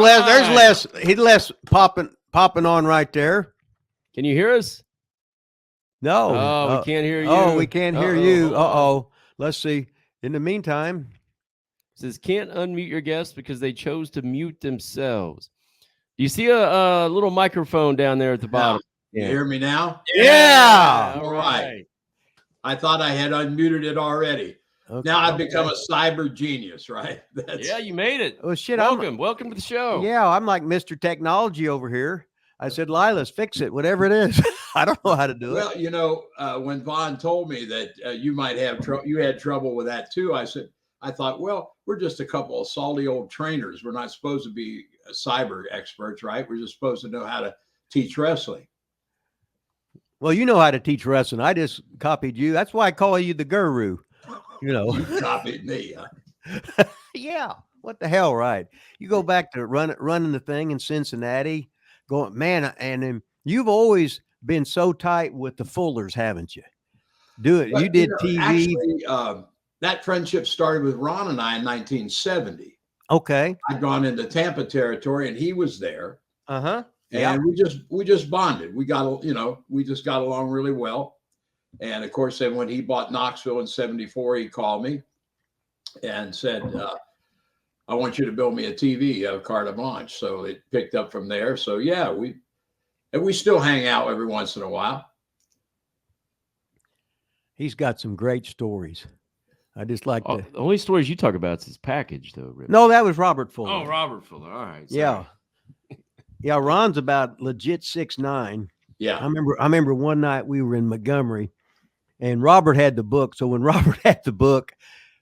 Les, there's Les. He's Les popping on right there. Can you hear us? No. Oh, we can't hear you. Oh, we can't hear you. Let's see. In the meantime, it says can't unmute your guests because they chose to mute themselves. Do you see a little microphone down there at the bottom? You hear me now? Yeah. All right. I thought I had unmuted it already. Okay. Now I've become a cyber genius, right? Yeah, you made it. Oh, shit. Welcome to the show. Yeah, I'm like Mr. Technology over here. I said, Lilas, fix it, whatever it is. I don't know how to do it. Well, you know, when Vaughn told me that you might have you had trouble with that too, I thought, well, we're just a couple of salty old trainers. We're not supposed to be cyber experts, right? We're just supposed to know how to teach wrestling. Well, you know how to teach wrestling. I just copied you. That's why I call you the guru. You know, you copied me. Huh? Yeah. What the hell, right? You go back to running the thing in Cincinnati, going, man, and you've always been so tight with the Fullers, haven't you? You did TV. Actually, that friendship started with Ron and I in 1970. Okay. I'd gone into Tampa territory and he was there. Uh-huh. And we just bonded. We just got along really well. And of course, then when he bought Knoxville in 74, he called me and said, I want you to build me a TV, carte blanche. So it picked up from there. So yeah, we still hang out every once in a while. He's got some great stories. I just like the only stories you talk about is his package, though. Rip. No, that was Robert Fuller. Oh, Robert Fuller. All right. Sorry. Yeah. Yeah, Ron's about legit 6'9". Yeah. I remember one night we were in Montgomery and Robert had the book. So when Robert had the book,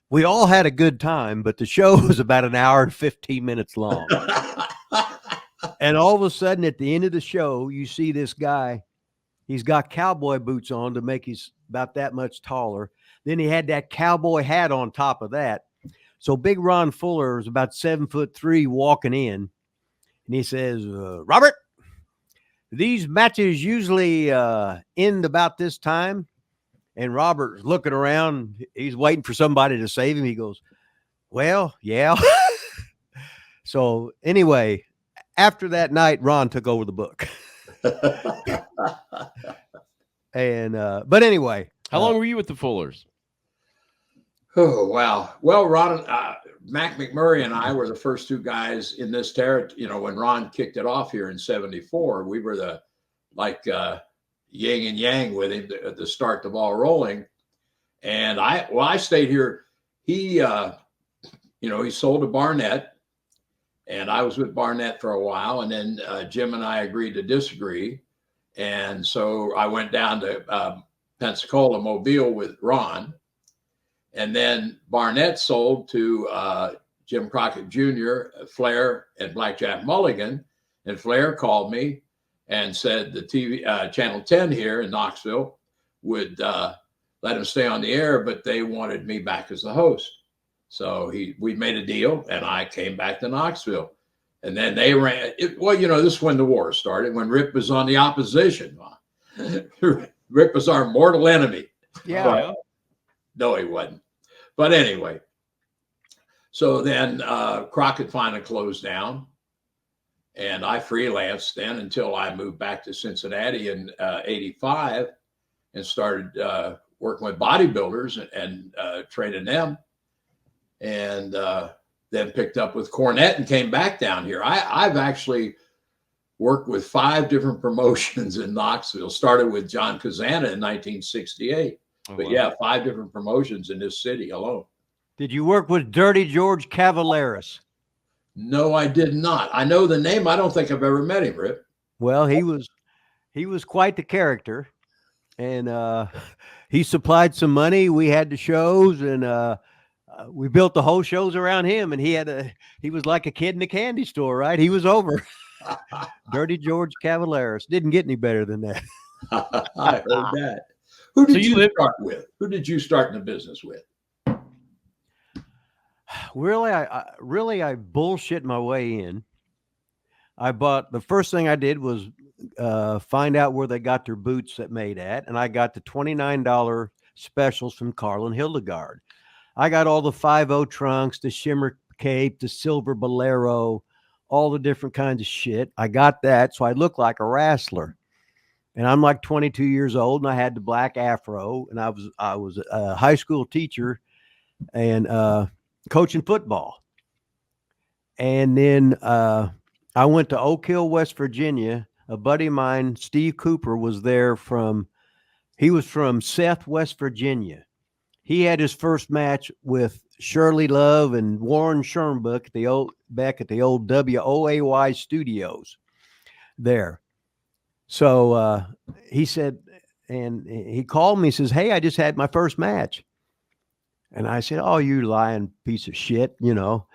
we all had a good time, but the show was about an hour and 15 minutes long. And all of a sudden at the end of the show, you see this guy, he's got cowboy boots on to make he's about that much taller. Then he had that cowboy hat on top of that. So big Ron Fuller was about 7'3" walking in. And he says, Robert, these matches usually end about this time. And Robert's looking around. He's waiting for somebody to save him. He goes, well, yeah. So anyway, after that night, Ron took over the book. And but anyway. How long were you with the Fullers? Oh, wow. Well, Ron, Mac McMurray and I were the first two guys in this territory. You know, when Ron kicked it off here in 74, we were the yin and yang with him to start the ball rolling. And I stayed here. He sold to Barnett, and I was with Barnett for a while. And then Jim and I agreed to disagree. And so I went down to Pensacola, Mobile with Ron. And then Barnett sold to Jim Crockett Jr., Flair, and Blackjack Mulligan. And Flair called me and said the TV Channel 10 here in Knoxville would let him stay on the air, but they wanted me back as the host. So we made a deal, and I came back to Knoxville. And then they ran it. Well, this is when the war started, when Rip was on the opposition. Rip was our mortal enemy. Yeah. But, no, he wasn't. But anyway, so then Crockett finally closed down, and I freelanced then until I moved back to Cincinnati in 85 and started working with bodybuilders and training them, and then picked up with Cornette and came back down here. I've actually worked with 5 different promotions in Knoxville, started with John Kazana in 1968. But wow. Yeah, 5 different promotions in this city alone. Did you work with Dirty George Cavaleris? No, I did not. I know the name. I don't think I've ever met him, Rip. Well, he was quite the character, and he supplied some money. We had the shows, and we built the whole shows around him. And he was like a kid in a candy store, right? He was over. Dirty George Cavaleris. Didn't get any better than that. I heard that. Who did you start with? Who did you start in the business with? Really, I bullshit my way in. The first thing I did was find out where they got their boots that made at, and I got the $29 specials from Carlin Hildegard. I got all the 5.0 trunks, the shimmer cape, the silver bolero, all the different kinds of shit. I got that. So I looked like a wrestler. And I'm like 22 years old, and I had the black afro, and I was a high school teacher and coaching football. And then I went to Oak Hill, West Virginia. A buddy of mine, Steve Cooper, was there he was from Seth, West Virginia. He had his first match with Shirley Love and Warren Schernbuck back at the old WOAY studios there. So he said, and he called me, says, "Hey, I just had my first match." And I said, "Oh, you lying piece of shit, you know."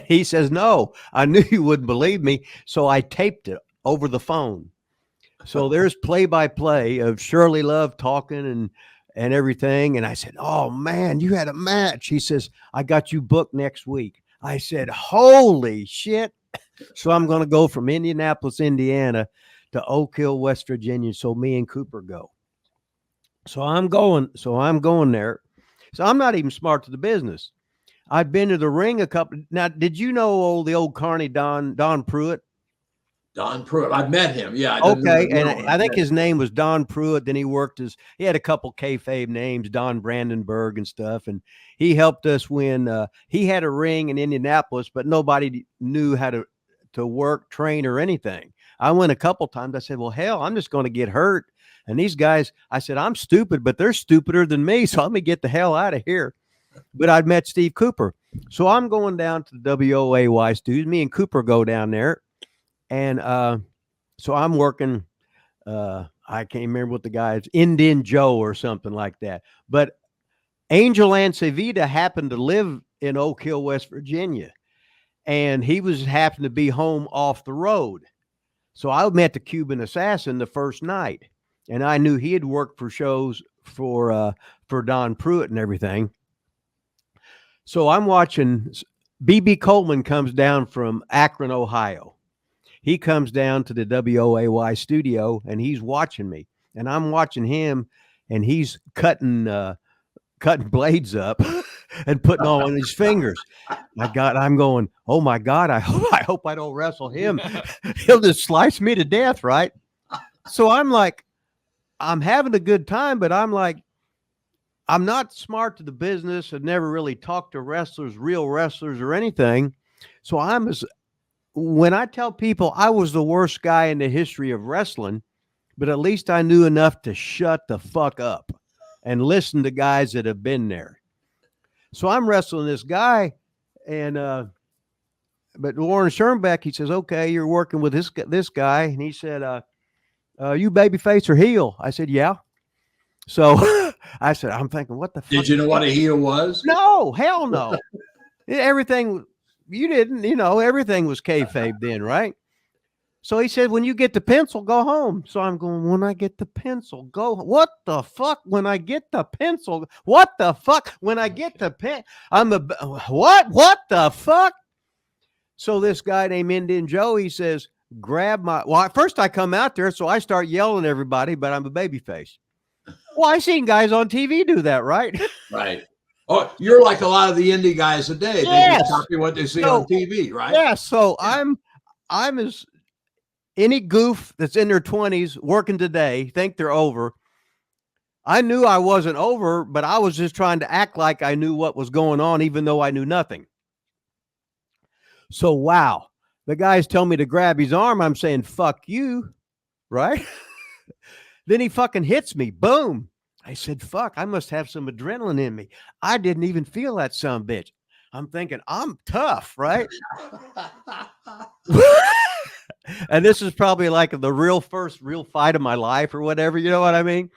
He says, "No, I knew you wouldn't believe me. So I taped it over the phone." So there's play-by-play of Shirley Love talking and everything. And I said, "Oh man, you had a match." He says, "I got you booked next week." I said, "Holy shit." So I'm going to go from Indianapolis, Indiana to Oak Hill, West Virginia. So me and Cooper go. So I'm going there. So I'm not even smart to the business. I've been to the ring a couple. Now, did you know the old carny Don Pruitt? Don Pruitt. I met him. Yeah. Okay. And I think his name was Don Pruitt. Then he had a couple kayfabe names, Don Brandenburg and stuff. And he helped us when he had a ring in Indianapolis, but nobody knew how to work, train, or anything. I went a couple times. I said, "Well, hell, I'm just going to get hurt." And these guys, I said, "I'm stupid, but they're stupider than me. So let me get the hell out of here." But I'd met Steve Cooper. So I'm going down to the WOAY studios. Me and Cooper go down there. And so I'm working. I can't remember what the guy's Indian Joe or something like that. But Angel Ancevita happened to live in Oak Hill, West Virginia. And he happened to be home off the road. So I met the Cuban Assassin the first night, and I knew he had worked for shows for Don Pruitt and everything. So I'm watching. B.B. Coleman comes down from Akron, Ohio. He comes down to the WOAY studio, and he's watching me, and I'm watching him, and he's cutting blades up and putting on his fingers. I'm going, "Oh my God, I hope I don't wrestle him. He'll just slice me to death," right? So I'm like, I'm having a good time, but I'm like, I'm not smart to the business. I've never really talked to real wrestlers or anything. So when I tell people I was the worst guy in the history of wrestling, but at least I knew enough to shut the fuck up and listen to guys that have been there. So I'm wrestling this guy, and but Warren Schernbuck, he says, "Okay, you're working with this guy," and he said, "You babyface or heel?" I said, "Yeah." So I said, I'm thinking, what the fuck? Did you know what a heel was? No, hell no. Everything, you didn't, everything was kayfabe then, right? So he said, "When you get the pencil, go home." So I'm going, "When I get the pencil, go. What the fuck? When I get the pencil, what the fuck? When I get the pen, what the fuck?" So this guy named Indian Joe, he says, first I come out there, so I start yelling at everybody, but I'm a babyface. Well, I seen guys on TV do that, right? Right. Oh, you're like a lot of the indie guys today. Yes. They just copy what they see on TV, right? Yeah. So I'm as any goof that's in their 20s working today think they're over. I knew I wasn't over, but I was just trying to act like I knew what was going on, even though I knew nothing. So, wow. The guys tell me to grab his arm. I'm saying, "Fuck you." Right? Then he fucking hits me. Boom. I said, "Fuck, I must have some adrenaline in me." I didn't even feel that son bitch. I'm thinking, I'm tough, right? And this is probably like the first real fight of my life or whatever. You know what I mean?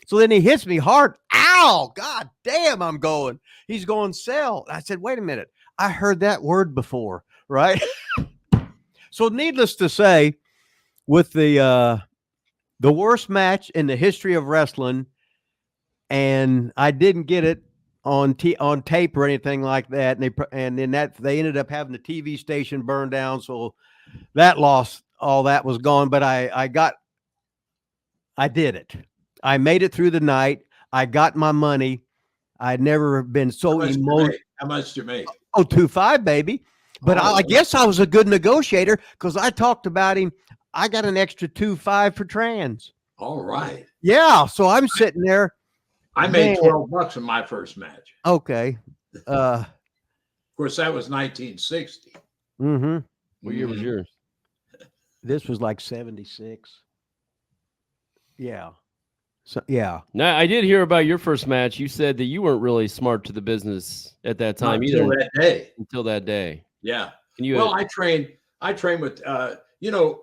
So then he hits me hard. Ow, God damn, I'm going. He's going, "Sell." I said, "Wait a minute. I heard that word before," right? So needless to say, with the worst match in the history of wrestling, and I didn't get it on tape or anything like that, and then they ended up having the TV station burned down, so that lost all that was gone. But I did it. I made it through the night. I got my money. I'd never been so emotional. How much did you make? Oh, 2.5, baby. But I guess I was a good negotiator because I talked about him. I got an extra 2.5 for trans. All right. Yeah. So I'm sitting there. I made Man. $12 in my first match. Okay. Of course, that was 1960. Mm-hmm. What year was yours? This was like 76. Yeah. So yeah. Now I did hear about your first match. You said that you weren't really smart to the business at that time Not either. until that day. Until that day. Yeah. And you Well, I trained with, you know,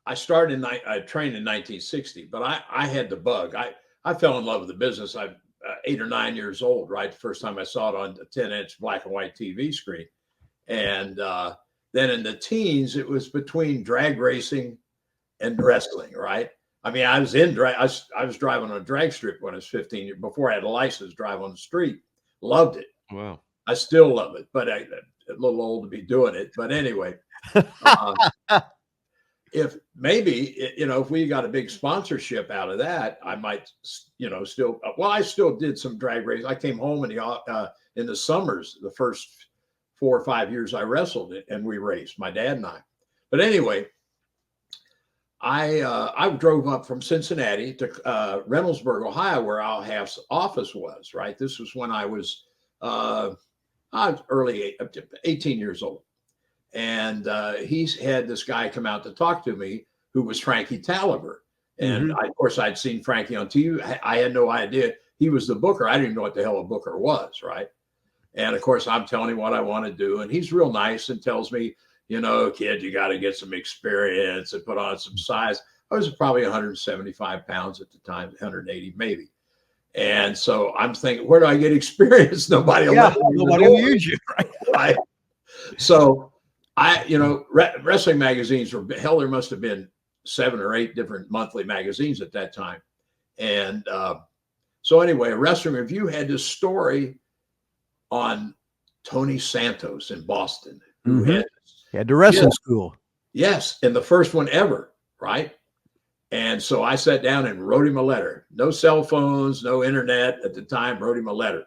I trained in 1960, but I had the bug. I fell in love with the business. I'm 8 or 9 years old, right? The first time I saw it on a 10-inch black and white TV screen. And then in the teens, it was between drag racing and wrestling, right? I mean, I was in drag. I was driving on a drag strip when I was 15 years before I had a license to drive on the street. Loved it. Wow. I still love it, but I'm a little old to be doing it. But anyway, if maybe, you know, if we got a big sponsorship out of that, I might, you know, still, well, I still did some drag racing. I came home in the summers, the first 4 or 5 years I wrestled it, and we raced, my dad and I. But anyway, I drove up from Cincinnati to Reynoldsburg, Ohio, where Al Half's office was, right? This was when I was early 18 years old. And he's had this guy come out to talk to me who was Frankie Taliber. And of course, I'd seen Frankie on TV. I had no idea he was the booker. I didn't even know what the hell a booker was, right? And of course, I'm telling him what I want to do. And he's real nice and tells me, you know, kid, you got to get some experience and put on some size. I was probably 175 pounds at the time, 180 maybe. And so I'm thinking, where do I get experience? Nobody will use you, right? So you know, wrestling magazines were, hell, there must have been 7 or 8 different monthly magazines at that time. And so anyway, Wrestling Review had this story on Tony Santos in Boston, who had the wrestling school. Yes, and the first one ever, right? And so I sat down and wrote him a letter. No cell phones, no internet at the time, wrote him a letter.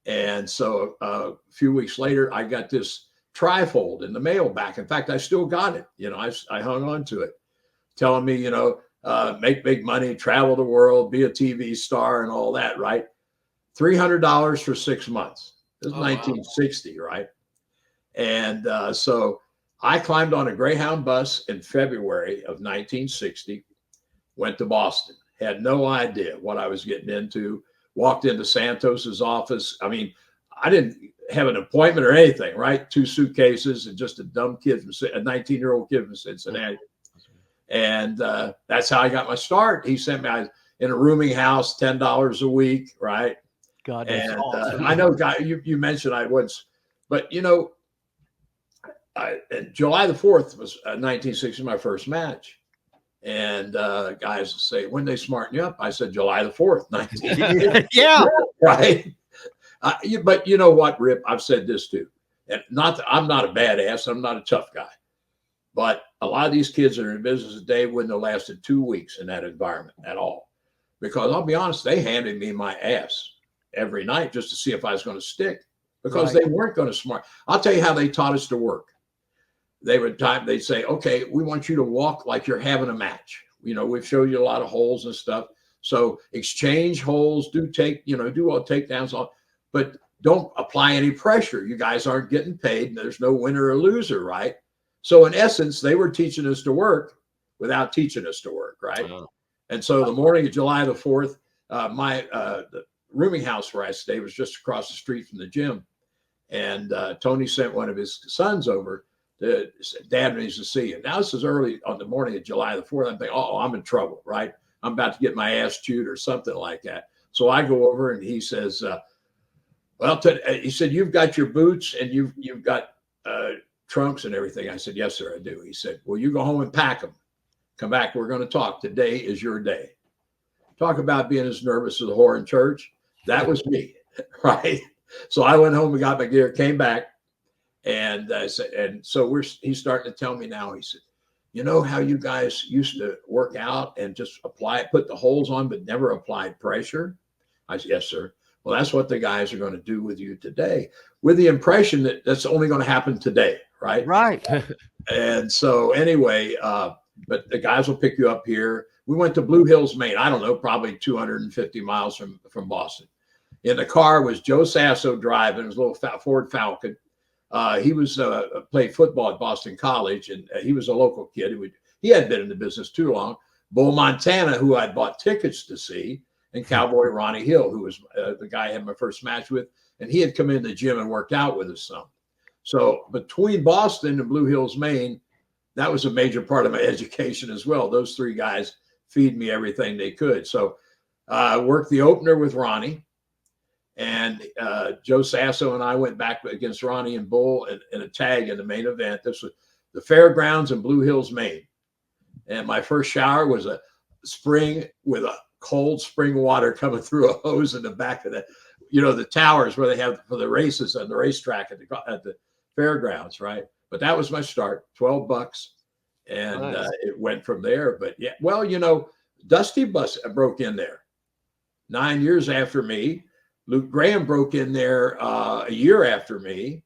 And so a few weeks later, I got this trifold in the mail back. In fact, I still got it. You know, I hung on to it, telling me, you know, make big money, travel the world, be a TV star and all that, right? $300 for 6 months. This is 1960, wow. Right? And so I climbed on a Greyhound bus in February of 1960, went to Boston, had no idea what I was getting into, walked into Santos's office. I mean, I didn't have an appointment or anything, right? 2 suitcases and just a dumb kid, from a 19-year-old kid from Cincinnati. And that's how I got my start. He sent me in a rooming house, $10 a week, right? God, that's awesome. I know, guy, you mentioned I was, but you know, July the 4th was 1960, my first match. And guys say, when they smarten you up? I said, July the 4th, 1960. Yeah. Right. But you know what, Rip? I've said this too. And I'm not a badass. I'm not a tough guy. But a lot of these kids that are in business today wouldn't have lasted 2 weeks in that environment at all. Because I'll be honest, they handed me my ass every night just to see if I was going to stick. Because they weren't going to smart. I'll tell you how they taught us to work. They'd say, okay, we want you to walk like you're having a match. You know, we've showed you a lot of holes and stuff. So exchange holes, do all takedowns, but don't apply any pressure. You guys aren't getting paid. And there's no winner or loser, right? So in essence, they were teaching us to work without teaching us to work, right? Wow. And so the morning of July the 4th, the rooming house where I stayed was just across the street from the gym. And Tony sent one of his sons over. Dad needs to see you. Now, this is early on the morning of July the 4th. I'm thinking, oh, I'm in trouble, right? I'm about to get my ass chewed or something like that. So I go over and he says, he said, you've got your boots and you've got trunks and everything. I said, yes, sir, I do. He said, well, you go home and pack them. Come back. We're going to talk. Today is your day. Talk about being as nervous as a whore in church. That was me, right? So I went home and got my gear, came back. And so he's starting to tell me now, he said, you know how you guys used to work out and just put the holes on, but never applied pressure? I said, yes, sir. Well, that's what the guys are going to do with you today, with the impression that that's only going to happen today, right? Right. And so anyway, but the guys will pick you up here. We went to Blue Hills, Maine. I don't know, probably 250 miles from Boston. In the car was Joe Sasso driving his little Ford Falcon. He was played football at Boston College, and he was a local kid. He hadn't been in the business too long. Bull Montana, who I'd bought tickets to see, and Cowboy Ronnie Hill, who was the guy I had my first match with, and he had come in the gym and worked out with us some. So between Boston and Blue Hills, Maine, that was a major part of my education as well. Those three guys feed me everything they could. So I worked the opener with Ronnie, and Joe Sasso and I went back against Ronnie and Bull in a tag in the main event. This was the Fairgrounds in Blue Hills, Maine. And my first shower was a spring with a cold spring water coming through a hose in the back of the towers where they have for the races on the racetrack at the fairgrounds, right? But that was my start, $12, and Nice. it went from there. But yeah, well, Dusty broke in there 9 years after me. Luke Graham broke in there a year after me.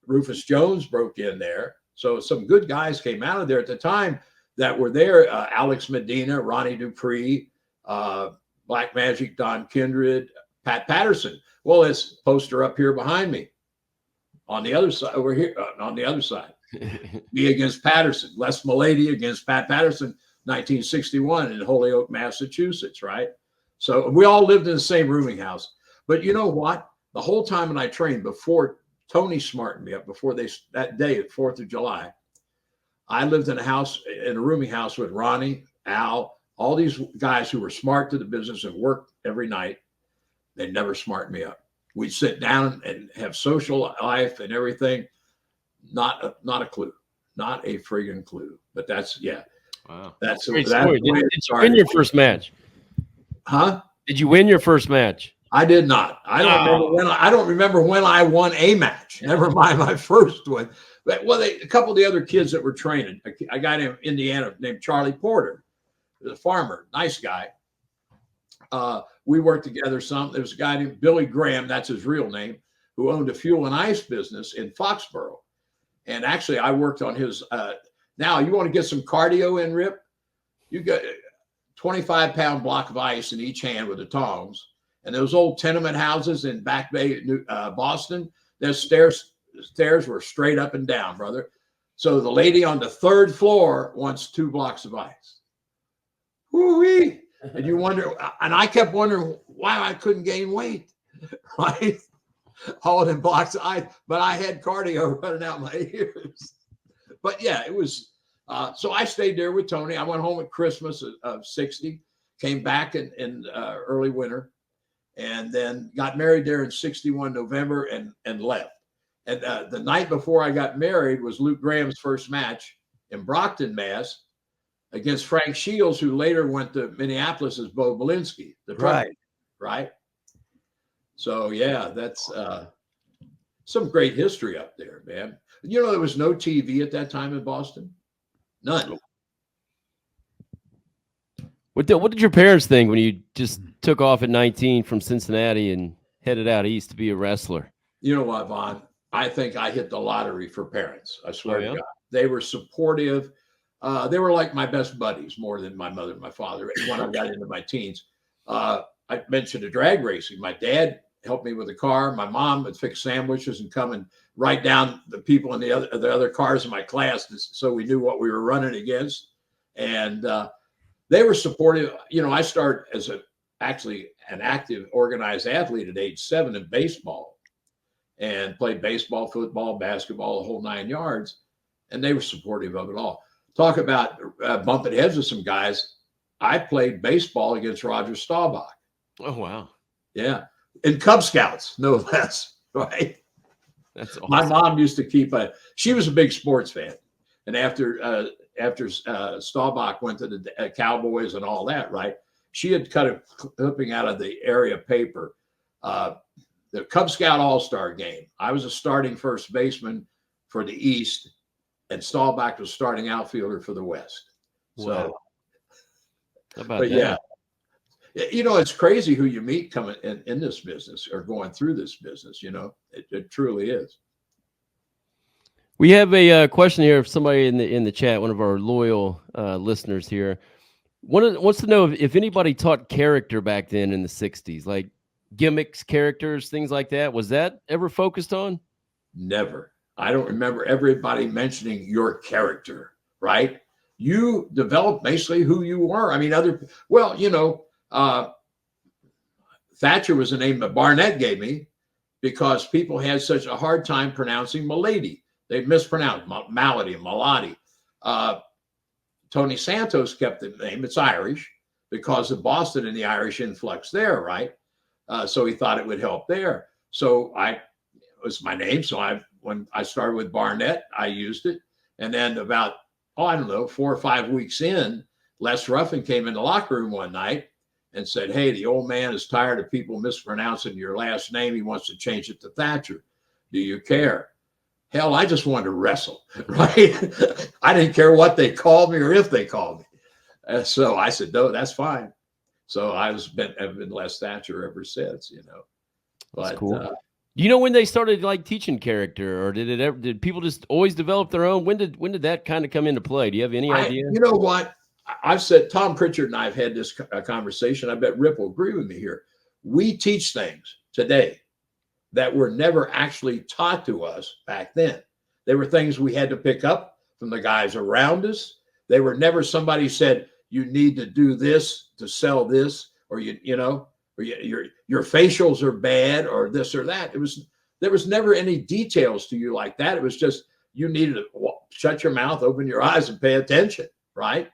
Rufus Jones broke in there. So some good guys came out of there at the time that were there. Alex Medina, Ronnie Dupree, Black Magic, Don Kindred, Pat Patterson. Well, this poster up here behind me. On the other side, over here, on the other side, me against Patterson, Les Milady against Pat Patterson, 1961 in Holyoke, Massachusetts, right? So we all lived in the same rooming house. But you know what? The whole time when I trained, before Tony smartened me up, that day at 4th of July, I lived in a rooming house with Ronnie, Al, all these guys who were smart to the business and worked every night. They never smartened me up. We'd sit down and have social life and everything. Not a clue, not a friggin' clue. But that's, yeah. Wow. That's Great that's story. the way Did it you started. win your first match? Huh? Did you win your first match? I did not. I don't remember when I won a match. Never mind my first one. But a couple of the other kids that were training, a guy named Indiana named Charlie Porter, a farmer, nice guy. We worked together some. There was a guy named Billy Graham, that's his real name, who owned a fuel and ice business in Foxborough. And actually, I worked on his. Now, you want to get some cardio in, Rip? You got 25-pound block of ice in each hand with the tongs. And those old tenement houses in Back Bay, Boston, their stairs were straight up and down, brother. So the lady on the third floor wants 2 blocks of ice. Woo-wee. And you wonder, and I kept wondering why I couldn't gain weight, right? Hauling blocks of ice, but I had cardio running out my ears. But yeah, it was, so I stayed there with Tony. I went home at Christmas of 60, came back in early winter, and then got married there in 61 November and left. And the night before I got married was Luke Graham's first match in Brockton, Mass, against Frank Shields, who later went to Minneapolis as Bo Belinsky, the truck, right? So yeah, that's some great history up there, man. There was no TV at that time in Boston, none. What did your parents think when you just took off at 19 from Cincinnati and headed out east to be a wrestler? You know what, Vaughn? I think I hit the lottery for parents. I swear to God, they were supportive. They were like my best buddies more than my mother and my father. When I got into my teens, I mentioned the drag racing. My dad helped me with the car. My mom would fix sandwiches and come and write down the people in the other cars in my class, so we knew what we were running against. And they were supportive. I started as actually an active, organized athlete at age 7 in baseball, and played baseball, football, basketball, the whole 9 yards. And they were supportive of it all. Talk about bumping heads with some guys. I played baseball against Roger Staubach. Oh, wow. Yeah. In Cub Scouts, no less, right? That's awesome. My mom used to she was a big sports fan. And after Staubach went to the Cowboys and all that, right? She had cut a clipping out of the area paper, the Cub Scout All-Star game. I was a starting first baseman for the East, and Staubach was starting outfielder for the West. Wow. So, How about but that? yeah, You know, it's crazy who you meet coming in this business or going through this business. You know, it truly is. We have a question here of somebody in the chat, one of our loyal listeners here. Wants to know if anybody taught character back then in the 60s, like gimmicks, characters, things like that. Was that ever focused on? Never. I don't remember everybody mentioning your character, right? You developed basically who you were. I mean, well, you know, Thatcher was the name that Barnett gave me because people had such a hard time pronouncing Milady. They mispronounced Malady and Malady. Tony Santos kept the name. It's Irish because of Boston and the Irish influx there, right? So he thought it would help there. So it was my name. So when I started with Barnett, I used it. And then about, I don't know, 4 or 5 weeks in, Les Ruffin came in the locker room one night and said, hey, the old man is tired of people mispronouncing your last name. He wants to change it to Thatcher. Do you care? Hell, I just wanted to wrestle, right? I didn't care what they called me or if they called me. So I said, no, that's fine. So I've been Les Thatcher ever since, you know. But, that's cool. Do you know when they started like teaching character, or did people just always develop their own? When did that kind of come into play? Do you have any idea? You know what? I've said, Tom Pritchard and I have had this conversation. I bet Rip will agree with me here. We teach things today that were never actually taught to us back then. They were things we had to pick up from the guys around us. They were never somebody said, you need to do this to sell this, or you know, or your facials are bad, or this or that. There was never any details to you like that. It was just, you needed to shut your mouth, open your eyes, and pay attention, right?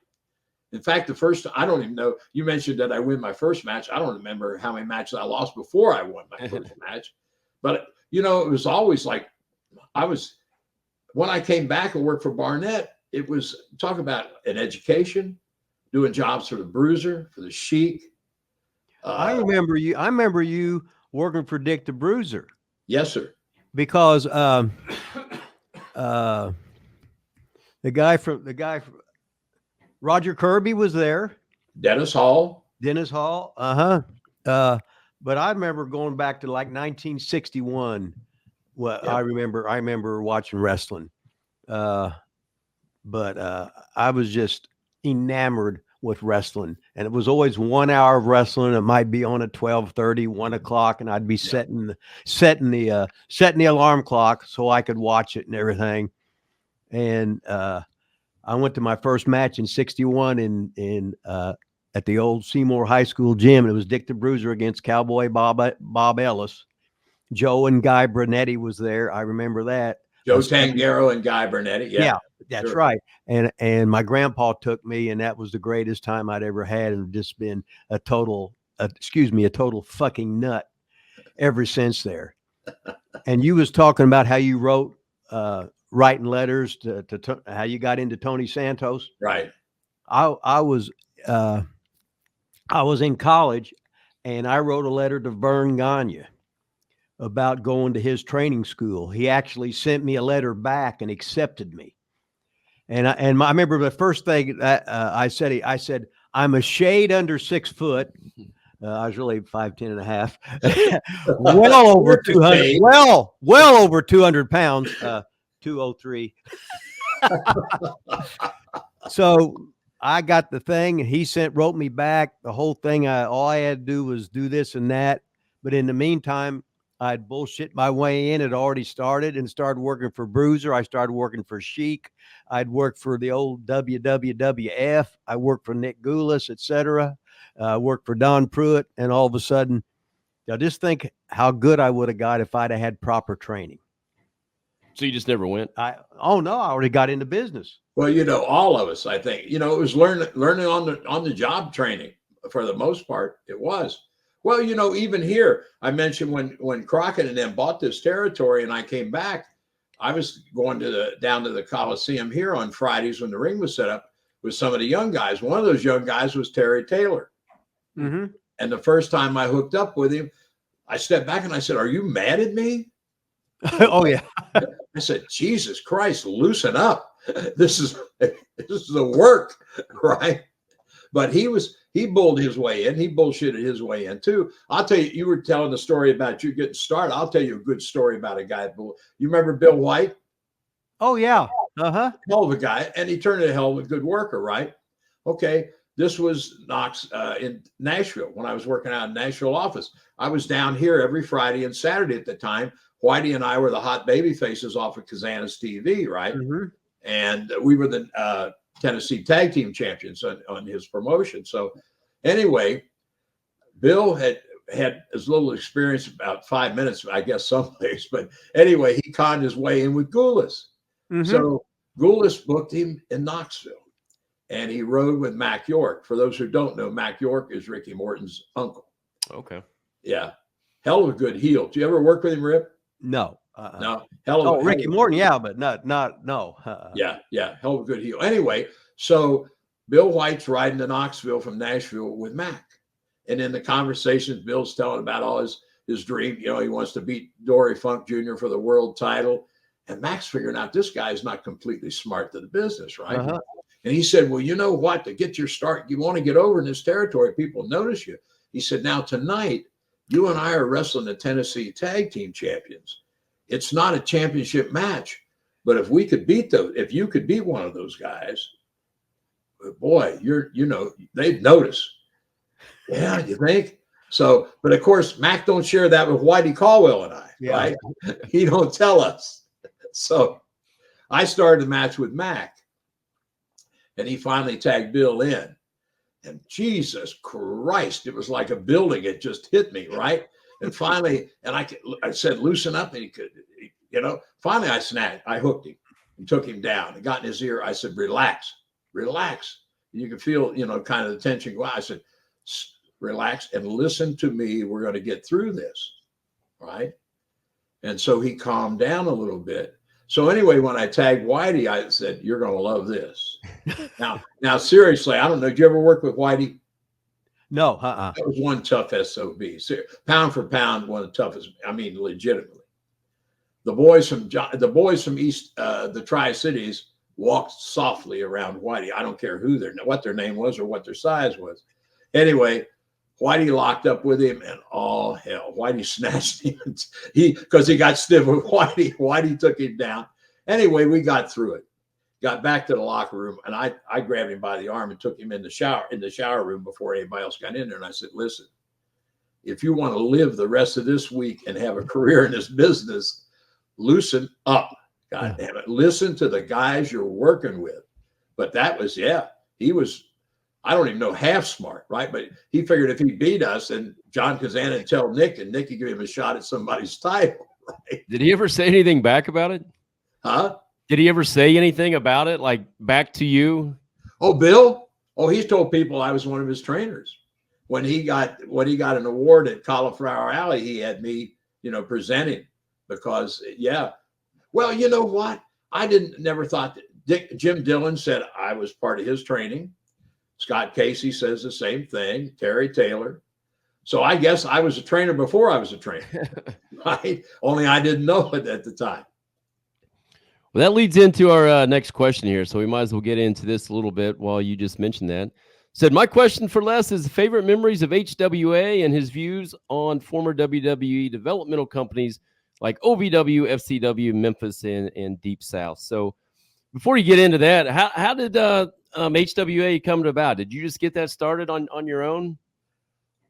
In fact, I don't even know, you mentioned that I win my first match. I don't remember how many matches I lost before I won my first match. But, you know, it was always like, when I came back and worked for Barnett, it was talk about an education, doing jobs for the Bruiser, for the Sheik. I remember you working for Dick the Bruiser. Yes, sir. Because the guy from Roger Kirby was there. Dennis Hall. But I remember going back to like 1961. Well, yeah. I remember watching wrestling. But I was just enamored with wrestling, and it was always 1 hour of wrestling. It might be on at 12:30, 1 o'clock, and I'd be setting the alarm clock so I could watch it and everything. And I went to my first match in 61 in at the old Seymour High School gym. It was Dick the Bruiser against Cowboy Bob Ellis. Joe and Guy Brunetti was there. I remember that. Joe Tangaro and Guy Brunetti. Yeah, that's right. And my grandpa took me, and that was the greatest time I'd ever had, and just been a total fucking nut ever since there. And you was talking about how you wrote writing letters to how you got into Tony Santos. Right. I was in college, and I wrote a letter to Vern Gagne about going to his training school. He actually sent me a letter back and accepted me. And I remember the first thing that I said, I'm a shade under 6 foot. I was really 5'10" and a half, well over 200, well over 200 pounds, 203. So I got the thing, and he wrote me back the whole thing. All I had to do was do this and that. But in the meantime, I'd bullshit my way in. It already started and started working for Bruiser. I started working for Sheik. I'd worked for the old WWF. I worked for Nick Goulas, etc. Worked for Don Pruitt. And all of a sudden, just think how good I would have got if I'd have had proper training. So you just never went? I already got into business. Well, you know, all of us, I think, you know, it was learning on the job training for the most part. It was. Well, you know, even here, I mentioned when Crockett and them bought this territory and I came back, I was going down to the Coliseum here on Fridays when the ring was set up with some of the young guys. One of those young guys was Terry Taylor. Mm-hmm. And the first time I hooked up with him, I stepped back and I said, "Are you mad at me?" Oh, yeah. I said, "Jesus Christ, loosen up. This is the work," right? But he bulled his way in. He bullshitted his way in too. I'll tell you, you were telling the story about you getting started. I'll tell you a good story about a guy. You remember Bill White? Oh yeah. Uh-huh. Hell of a guy. And he turned into a hell of a good worker, right? Okay. This was Knox in Nashville when I was working out in Nashville office. I was down here every Friday and Saturday at the time. Whitey and I were the hot baby faces off of Kazana's TV, right? Mm-hmm. And we were the Tennessee tag team champions on his promotion. So anyway, Bill had as little experience, about 5 minutes, I guess, someplace. But anyway, he conned his way in with Goulas. Mm-hmm. So Goulas booked him in Knoxville. And he rode with Mac York. For those who don't know, Mac York is Ricky Morton's uncle. Okay. Yeah. Hell of a good heel. Do you ever work with him, Rip? No. No. Hell of Ricky Morton, yeah, but no. Yeah. Hell of a good heel. Anyway, so Bill White's riding to Knoxville from Nashville with Mac. And in the conversations, Bill's telling about all his dream. You know, he wants to beat Dory Funk Jr. for the world title. And Mac's figuring out this guy's not completely smart to the business, right? Uh-huh. And he said, well, you know what? To get your start, you want to get over in this territory, people notice you. He said, now tonight, you and I are wrestling the Tennessee tag team champions. It's not a championship match, but if you could beat one of those guys, boy, they'd notice. Yeah, you think? So, but of course, Mac don't share that with Whitey Caldwell and I, right? He don't tell us. So I started the match with Mac. And he finally tagged Bill in. And Jesus Christ, it was like a building. It just hit me, right? And finally, and I said, loosen up. And he could, finally I hooked him and took him down and got in his ear. I said, relax. And you could feel, kind of the tension go out. I said, relax and listen to me. We're going to get through this, right? And so he calmed down a little bit. So anyway, when I tagged Whitey, I said, you're going to love this. Now, seriously, I don't know. Did you ever work with Whitey? No. That was one tough SOB. Pound for pound, one of the toughest. I mean, legitimately. The boys from East, the Tri-Cities, walked softly around Whitey. I don't care what their name was or what their size was. Anyway, Whitey locked up with him, and all hell, Whitey snatched him. Because he got stiff with Whitey. Whitey took him down. Anyway, we got through it. Got back to the locker room, and I grabbed him by the arm and took him in the shower room before anybody else got in there. And I said, listen, if you want to live the rest of this week and have a career in this business, loosen up. God damn it. Listen to the guys you're working with. But that was, he was, I don't even know, half smart, right? But he figured if he beat us, and John Kazan would tell Nick, and Nick could give him a shot at somebody's title, right? Did he ever say anything back about it? Huh? Did he ever say anything about it, like back to you? Oh, Bill? Oh, he's told people I was one of his trainers. When he got an award at Cauliflower Alley, he had me, presenting because, Well, you know what? I never thought that Jim Dillon said I was part of his training. Scott Casey says the same thing. Terry Taylor. So I guess I was a trainer before I was a trainer, right? Only I didn't know it at the time. Well, that leads into our next question here. So we might as well get into this a little bit while you just mentioned that. Said, my question for Les is favorite memories of HWA and his views on former WWE developmental companies like OVW, FCW, Memphis, and Deep South. So before you get into that, how did HWA come about? Did you just get that started on your own?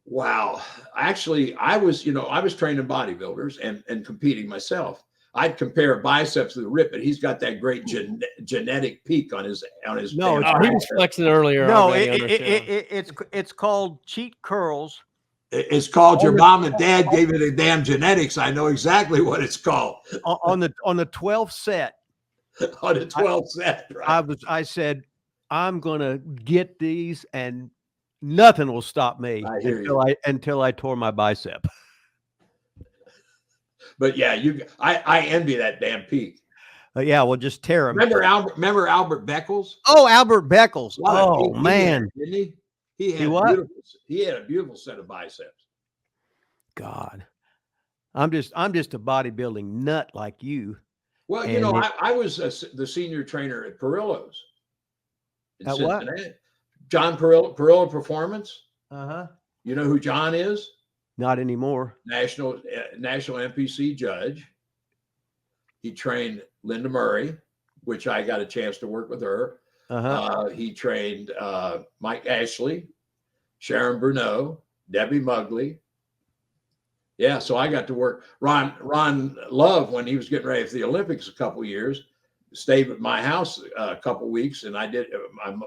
Wow. Actually, I was training bodybuilders and competing myself. I'd compare biceps to the Rip, but he's got that great genetic peak on his. No, he was flexing earlier. No, it's called cheat curls. It's called your mom and dad gave it a damn genetics. I know exactly what it's called. On the 12th set. On the 12th set, right? I said, I'm gonna get these and nothing will stop me until I tore my bicep. But yeah, I envy that damn peak. Yeah, well, just tear him. Remember Albert Beckles? Oh, Albert Beckles. Oh man, didn't he? He had a beautiful set of biceps. God, I'm just a bodybuilding nut like you. Well, I was the senior trainer at Perillo's in Cincinnati. John Perillo Performance. Uh-huh. You know who John is? Not anymore. National NPC judge. He trained Linda Murray, which I got a chance to work with her. Uh-huh. He trained Mike Ashley, Sharon Bruneau, Debbie Mugley. Yeah, so I got to work. Ron Love, when he was getting ready for the Olympics a couple of years, stayed at my house a couple of weeks, and I did.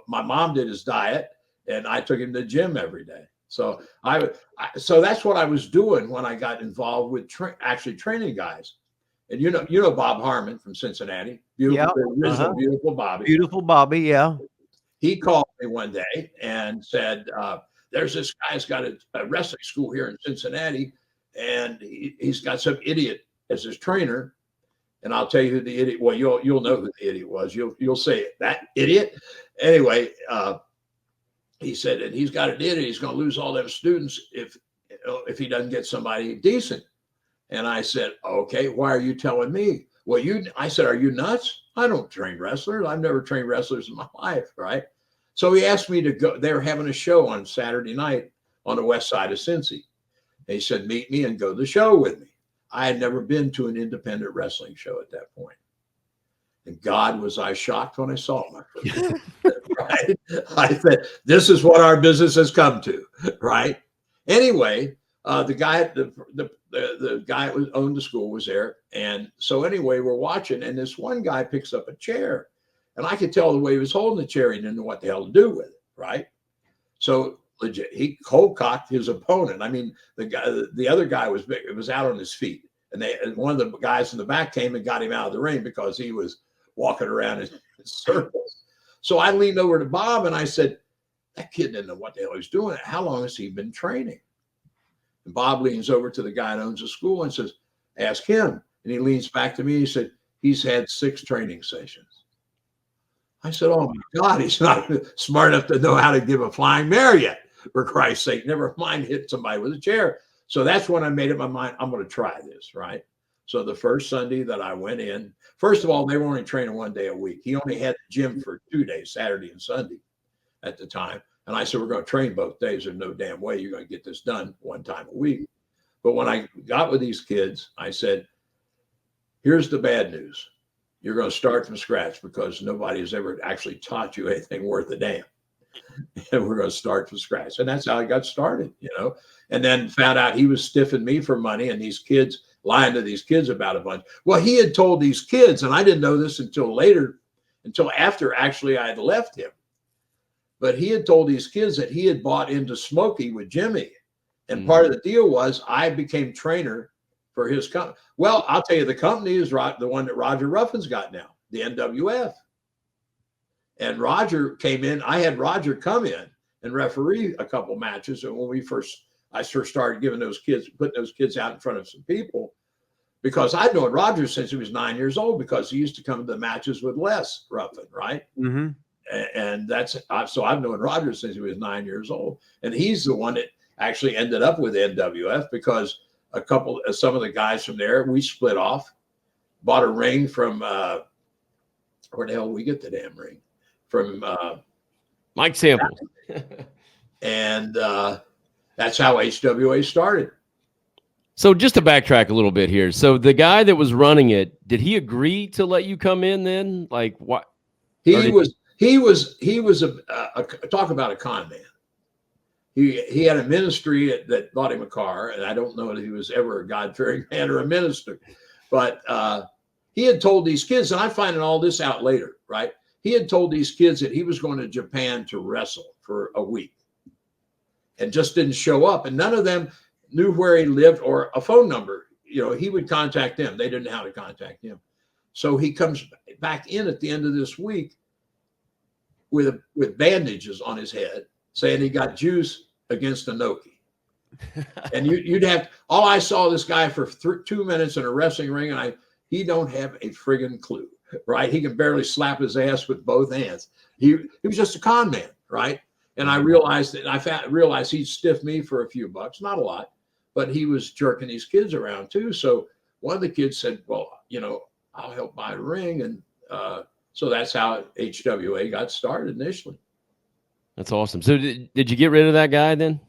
My mom did his diet, and I took him to the gym every day. So so that's what I was doing when I got involved with actually training guys. And you know Bob Harmon from Cincinnati, beautiful, original, beautiful Bobby. Beautiful Bobby, yeah. He called me one day and said, "There's this guy's got a wrestling school here in Cincinnati, and he's got some idiot as his trainer." And I'll tell you who the idiot. Well, you'll know who the idiot was. You'll say that idiot. Anyway, he said, and he's got an idiot. He's going to lose all them students if he doesn't get somebody decent. And I said, okay, why are you telling me? Well, I said, are you nuts? I don't train wrestlers. I've never trained wrestlers in my life, right? So he asked me to go. They were having a show on Saturday night on the west side of Cincy. And he said, meet me and go to the show with me. I had never been to an independent wrestling show at that point. And God, was I shocked when I saw my first right? I said, this is what our business has come to, right? Anyway, the guy who owned the school was there. And so anyway, we're watching, and this one guy picks up a chair. And I could tell the way he was holding the chair, he didn't know what the hell to do with it, right? So legit, he cold cocked his opponent. I mean, the other guy was big, it was out on his feet. And one of the guys in the back came and got him out of the ring because he was walking around in circles. So I leaned over to Bob and I said, that kid didn't know what the hell he's doing. How long has he been training? And Bob leans over to the guy that owns the school and says, ask him. And he leans back to me. He said, he's had 6 training sessions. I said, oh my God, he's not smart enough to know how to give a flying mare yet, for Christ's sake. Never mind hit somebody with a chair. So that's when I made up my mind, I'm going to try this, right? So the first Sunday that I went in, first of all, they were only training 1 day a week. He only had the gym for 2 days, Saturday and Sunday at the time. And I said, we're going to train both days. There's no damn way you're going to get this done 1 time a week. But when I got with these kids, I said, here's the bad news. You're going to start from scratch because nobody has ever actually taught you anything worth a damn. And we're going to start from scratch. And that's how I got started, and then found out he was stiffing me for money and these kids lying to these kids about a bunch. Well, he had told these kids, and I didn't know this until after actually I had left him. But he had told these kids that he had bought into Smokey with Jimmy. And part of the deal was I became trainer for his company. Well, I'll tell you, the company is the one that Roger Ruffin's got now, the NWF. And Roger came in. I had Roger come in and referee a couple matches. And when I first started putting those kids out in front of some people, because I'd known Roger since he was 9 years old, because he used to come to the matches with Les Ruffin, right? Mm-hmm. And so I've known Roger since he was 9 years old. And he's the one that actually ended up with NWF because some of the guys from there, we split off, bought a ring from, where the hell did we get the damn ring? From Mike Samples. And that's how HWA started. So just to backtrack a little bit here. So the guy that was running it, did he agree to let you come in then? Like what? He was talk about a con man. He had a ministry that bought him a car, and I don't know that he was ever a God-fearing man or a minister, but he had told these kids, and I'm finding all this out later, right? He had told these kids that he was going to Japan to wrestle for a week and just didn't show up. And none of them knew where he lived or a phone number. He would contact them. They didn't know how to contact him. So he comes back in at the end of this week with bandages on his head, saying he got juice against Inoki. And all I saw this guy for 2 minutes in a wrestling ring, and he don't have a friggin' clue. Right, he can barely slap his ass with both hands. He was just a con man, right? And I realized he'd stiff me for a few bucks, not a lot, but he was jerking these kids around too. So one of the kids said, "Well, I'll help buy a ring," and so that's how HWA got started initially. That's awesome. So did you get rid of that guy then?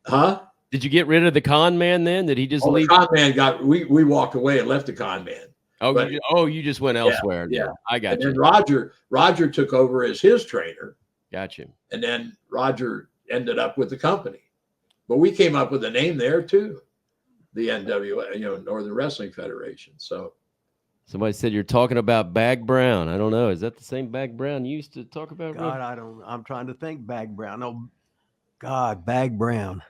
Huh? Did you get rid of the con man then? Did he just leave? The con man we walked away and left the con man. Oh, but, you just went elsewhere. Yeah. I got and you. then Roger took over as his trainer. Got you. And then Roger ended up with the company. But we came up with a name there too, the NWA, Northern Wrestling Federation. So somebody said you're talking about Bag Brown. I don't know. Is that the same Bag Brown you used to talk about? God, I'm trying to think. Bag Brown. Oh, God, Bag Brown.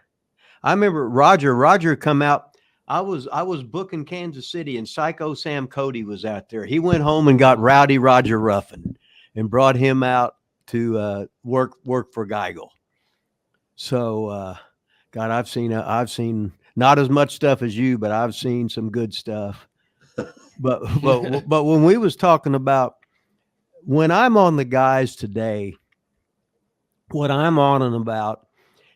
I remember Roger come out. I was booking Kansas City, and Psycho Sam Cody was out there. He went home and got Rowdy Roger Ruffin and brought him out to work for Geigel. So, God, I've seen not as much stuff as you, but I've seen some good stuff. But when we was talking about when I'm on the guys today, what I'm on and about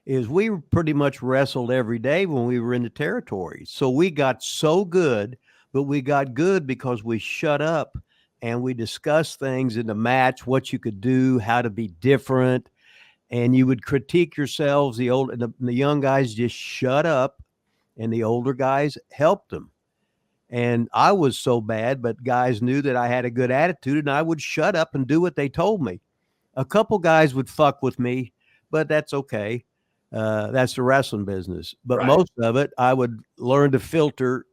is we pretty much wrestled every day when we were in the territory. So we got so good, but we got good because we shut up and we discussed things in the match, what you could do, how to be different. And you would critique yourselves. The young guys just shut up and the older guys helped them. And I was so bad, but guys knew that I had a good attitude and I would shut up and do what they told me. A couple guys would fuck with me, but that's okay. That's the wrestling business. But right. Most of it, I would learn to filter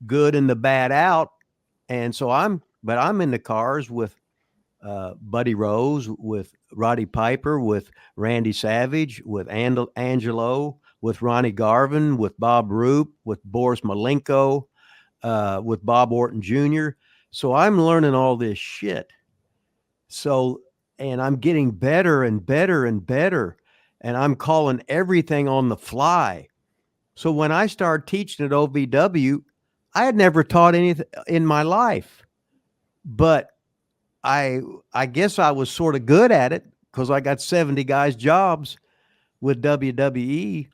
good and the bad out. And so I'm in the cars with Buddy Rose, with Roddy Piper, with Randy Savage, with Angelo, with Ronnie Garvin, with Bob Roop, with Boris Malenko, with Bob Orton Jr. So I'm learning all this shit. So, and I'm getting better and better and better. And I'm calling everything on the fly. So when I started teaching at OVW, I had never taught anything in my life, but I guess I was sort of good at it because I got 70 guys jobs with WWE,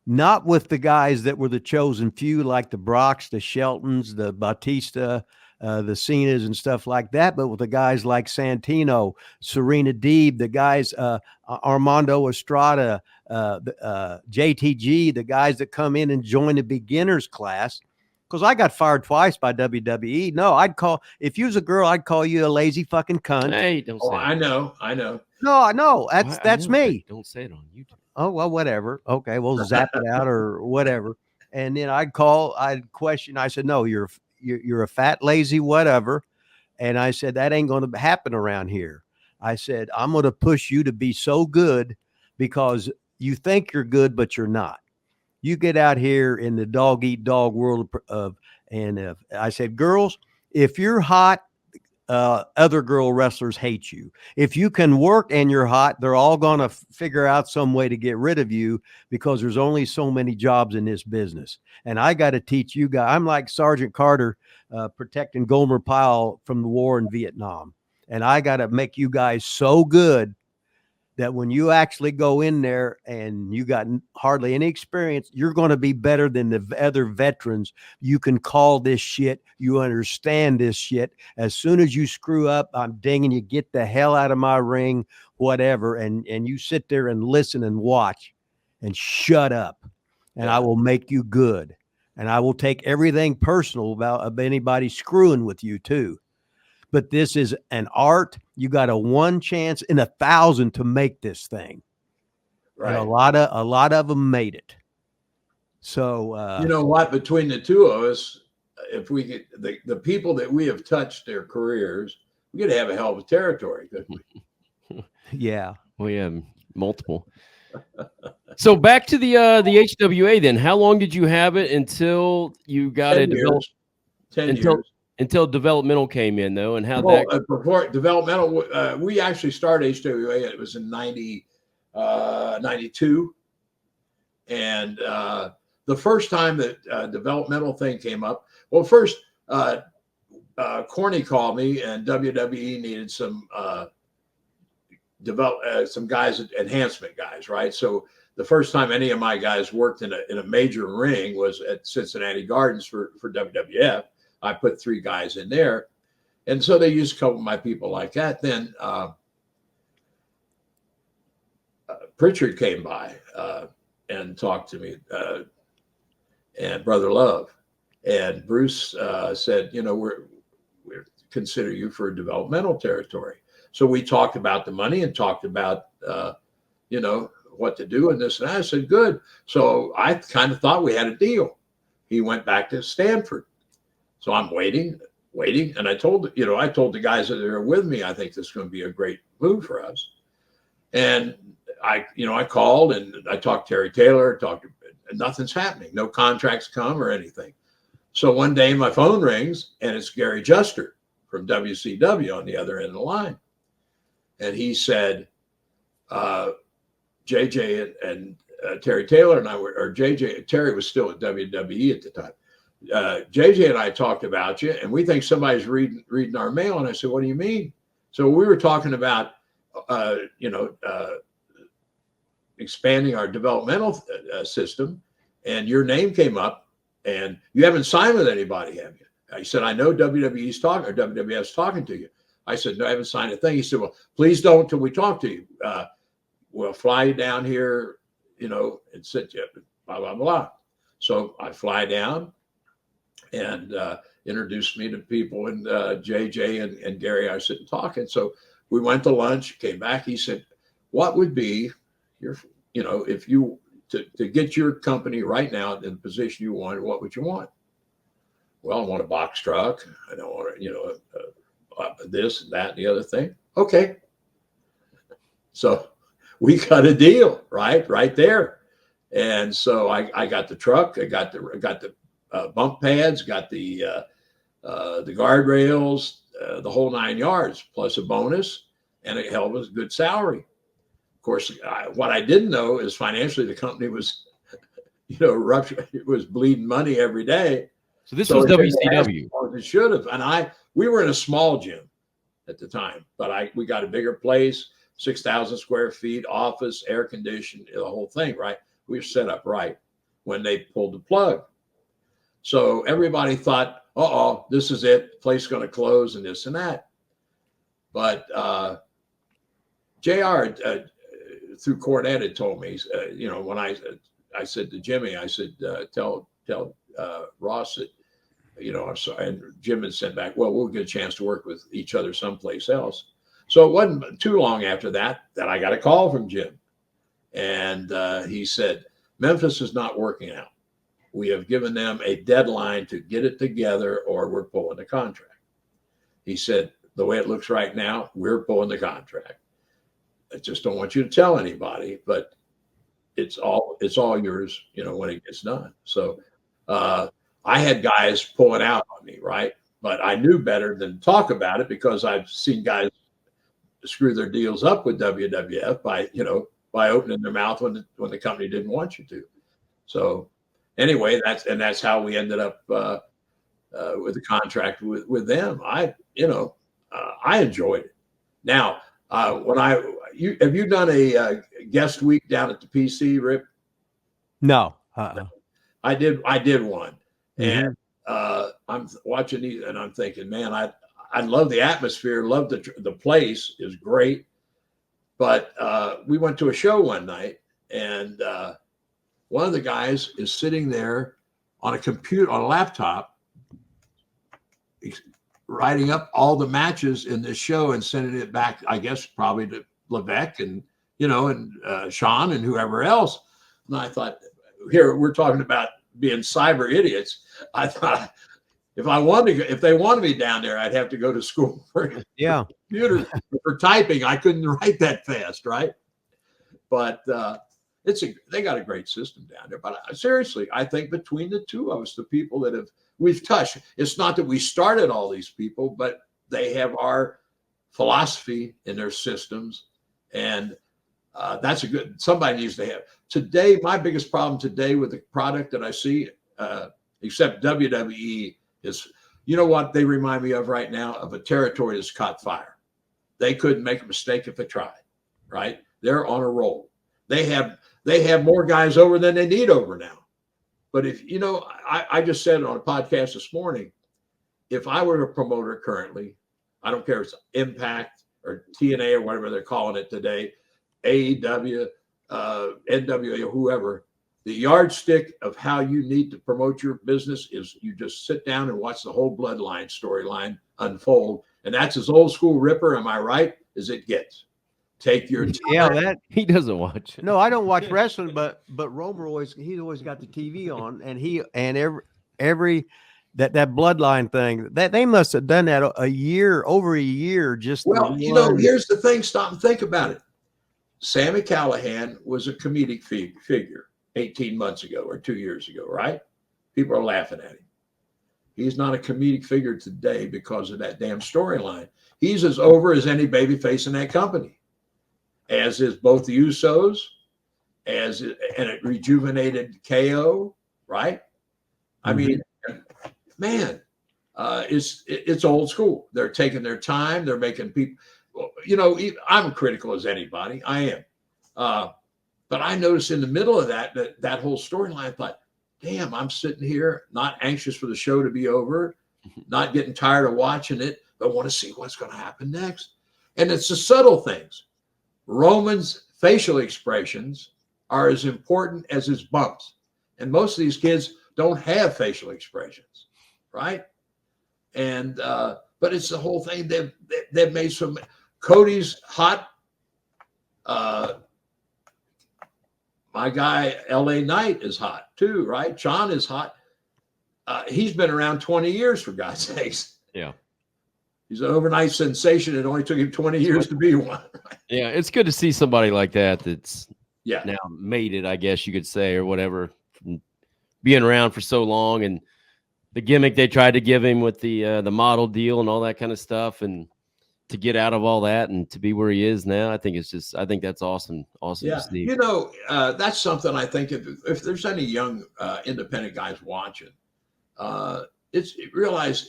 not with the guys that were the chosen few, like the Brocks, the Sheltons, the Batista, the Cenas and stuff like that, but with the guys like Santino, Serena Deeb, the guys, Armando Estrada, JTG, the guys that come in and join the beginners class. Because I got fired twice by WWE. No, if you was a girl, I'd call you a lazy fucking cunt. Hey, don't say I know. No, that's me. Don't say it on YouTube. Oh, well, whatever. Okay, we'll zap it out or whatever. And then I'd question. I said, no, you're a fat, lazy, whatever. And I said, that ain't going to happen around here. I said, I'm going to push you to be so good because you think you're good, but you're not. You get out here in the dog eat dog world I said, girls, if you're hot, other girl wrestlers hate you. If you can work and you're hot, they're all going to figure out some way to get rid of you because there's only so many jobs in this business. And I got to teach you guys. I'm like Sergeant Carter protecting Gomer Pyle from the war in Vietnam. And I got to make you guys so good that when you actually go in there and you got hardly any experience, you're going to be better than the other veterans. You can call this shit. You understand this shit. As soon as you screw up, I'm dinging you, get the hell out of my ring, whatever. And you sit there and listen and watch and shut up. And I will make you good. And I will take everything personal about anybody screwing with you too. But this is an art. You got a 1 chance in 1,000 to make this thing. Right. And a lot of them made it. So, you know what, between the two of us, if we get the people that we have touched their careers, we could have a hell of a territory, couldn't we? Yeah. We have multiple. So back to the HWA then. How long did you have it until you got it developed? 10 years. Until developmental came in, though, and how before developmental, we actually started HWA. It was in 92, and the first time that developmental thing came up. Well, first, Corny called me, and WWE needed some some guys, enhancement guys, right? So the first time any of my guys worked in a major ring was at Cincinnati Gardens for WWF. I put 3 guys in there. And so they used a couple of my people like that. Then Pritchard came by and talked to me, and Brother Love, and Bruce said, we're consider you for developmental territory. So we talked about the money and talked about what to do and this and that. I said, good. So I kind of thought we had a deal. He went back to Stanford. So I'm waiting. And I told the guys that are with me, I think this is going to be a great move for us. And I called and I talked to Terry Taylor, and nothing's happening. No contracts come or anything. So one day my phone rings and it's Gary Juster from WCW on the other end of the line. And he said, JJ and Terry Taylor and I were, or Terry was still at WWE at the time. JJ and I talked about you, and we think somebody's reading our mail. And I said, what do you mean? So we were talking about, expanding our developmental system, and your name came up, and you haven't signed with anybody, have you? I said, I know WWE's talking, or WWF's talking to you. I said, no, I haven't signed a thing. He said, well, please don't until we talk to you. We'll fly you down here, and sit you, blah, blah, blah. So I fly down and introduced me to people, and JJ and Gary are sitting talking. So we went to lunch, came back. He said, what would be if you, to get your company right now in the position you want, what would you want? Well, I want a box truck. I don't want this and that and the other thing. Okay. So we got a deal right there. And so I got the truck, I got the bump pads, got the guardrails, the whole 9 yards, plus a bonus, and a hell of a good salary. Of course, what I didn't know is financially the company was, rough. It was bleeding money every day. So this was WCW. It should have. And we were in a small gym at the time, but we got a bigger place, 6,000 square feet, office, air conditioned, the whole thing, right? We were set up right when they pulled the plug. So everybody thought, this is it. The place is going to close and this and that. But JR, through Cornette, had told me, when I said to Jimmy, I said, tell Ross that, I'm sorry. And Jim had sent back, well, we'll get a chance to work with each other someplace else. So it wasn't too long after that I got a call from Jim. And he said, Memphis is not working out. We have given them a deadline to get it together or we're pulling the contract. He said, the way it looks right now, we're pulling the contract. I just don't want you to tell anybody, but it's all yours, when it gets done. So I had guys pulling out on me, right? But I knew better than talk about it because I've seen guys screw their deals up with WWF by opening their mouth when the company didn't want you to. So anyway, that's how we ended up with the contract with them. I enjoyed it. Now, have you done a guest week down at the PC, Rip? No. I did one. Mm-hmm. And I'm watching these and I'm thinking, man, I love the atmosphere, love the place is great. But we went to a show one night and one of the guys is sitting there on a laptop, writing up all the matches in this show and sending it back, I guess, probably to Levesque and Sean and whoever else. And I thought, here we're talking about being cyber idiots. I thought if they wanted me down there, I'd have to go to school for computer for typing. I couldn't write that fast, right? But they got a great system down there. But seriously, I think between the two of us, the people that we've touched, it's not that we started all these people, but they have our philosophy in their systems. And that's somebody needs to have. Today, my biggest problem today with the product that I see, except WWE, is, what they remind me of right now? Of a territory that's caught fire. They couldn't make a mistake if they tried, right? They're on a roll. They have more guys over than they need over now. But if, I just said it on a podcast this morning, if I were a promoter currently, I don't care if it's Impact or TNA or whatever they're calling it today, AEW, NWA, whoever, the yardstick of how you need to promote your business is you just sit down and watch the whole bloodline storyline unfold. And that's as old school Ripper, am I right, as it gets. Take your time. Yeah, that He doesn't watch it. no, I don't watch wrestling, but Romer he's always got the TV on, and every that bloodline thing that they must have done that over a year just. Well, here's the thing. Stop and think about it. Sammy Callahan was a comedic figure 18 months ago or 2 years ago, right? People are laughing at him. He's not a comedic figure today because of that damn storyline. He's as over as any babyface in that company, as is both the Usos, and it rejuvenated KO, right? I mean, man, it's old school. They're taking their time. They're making people, I'm critical as anybody. I am. But I noticed in the middle of that whole storyline, I thought, damn, I'm sitting here not anxious for the show to be over, not getting tired of watching it, but want to see what's going to happen next. And it's the subtle things. Roman's facial expressions are as important as his bumps. And most of these kids don't have facial expressions, right? And but it's the whole thing. They've made some. Cody's hot. My guy LA Knight is hot too, right? John is hot. He's been around 20 years, for God's sakes. Yeah. He's an overnight sensation. It only took him 20 years to be one. Yeah, it's good to see somebody like that's Yeah. now made it, I guess you could say, or whatever, from being around for so long, and the gimmick they tried to give him with the model deal and all that kind of stuff, and to get out of all that and to be where he is now, I think that's awesome. Awesome Yeah. to see. That's something I think if there's any young independent guys watching, realize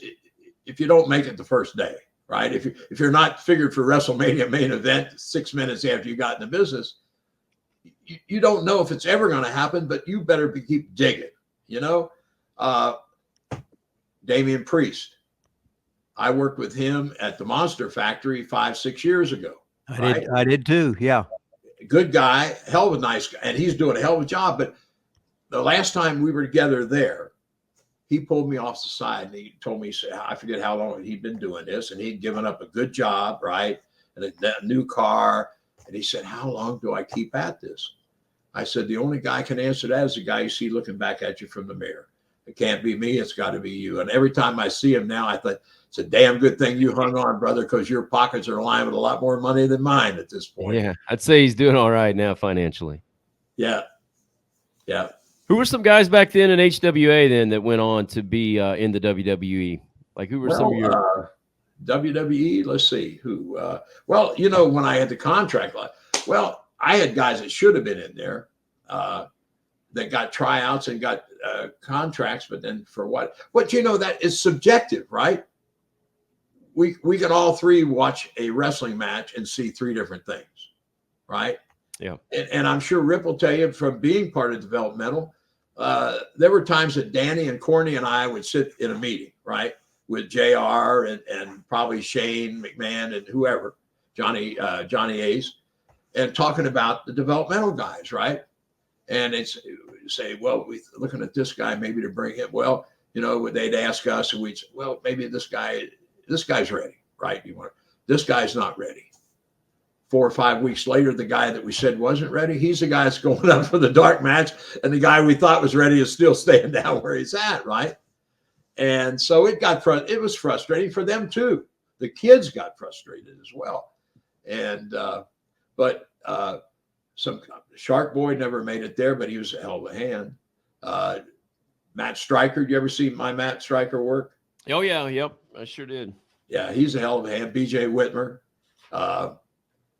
if you don't make it the first day, right? If you're not figured for WrestleMania main event 6 minutes after you got in the business, you don't know if it's ever going to happen, but you better keep digging, Damian Priest. I worked with him at the Monster Factory 5-6 years ago. I did too. Yeah. Good guy, hell of a nice guy, and he's doing a hell of a job. But the last time we were together there, he pulled me off the side and he told me, I forget how long he'd been doing this, and he'd given up a good job, right? And a new car. And he said, how long do I keep at this? I said, the only guy can answer that is the guy you see looking back at you from the mirror. It can't be me. It's got to be you. And every time I see him now, I thought, it's a damn good thing you hung on, brother, because your pockets are aligned with a lot more money than mine at this point. Yeah, I'd say he's doing all right now financially. Yeah. Yeah. Who were some guys back then in HWA then that went on to be in the WWE? Like who were some of your WWE? Let's see who. When I had the contract, I had guys that should have been in there that got tryouts and got contracts, but then for what? But that is subjective, right? We can all three watch a wrestling match and see three different things, right? Yeah. And I'm sure Rip will tell you from being part of developmental, there were times that Danny and Corny and I would sit in a meeting, right, with JR and probably Shane McMahon and whoever, Johnny Ace, and talking about the developmental guys, right? And it's say, well, we're looking at this guy maybe to bring him. Well, they'd ask us, and we'd say, well, maybe this guy's ready, right? This guy's not ready. 4 or 5 weeks later, the guy that we said wasn't ready, he's the guy that's going up for the dark match, and the guy we thought was ready is still staying down where he's at, right? And so it was frustrating for them too. The kids got frustrated as well, and but some Shark Boy never made it there, but he was a hell of a hand. Matt Stryker, did you ever see my Matt Stryker work? Oh yeah, yep, I sure did. Yeah, he's a hell of a hand. BJ Whitmer,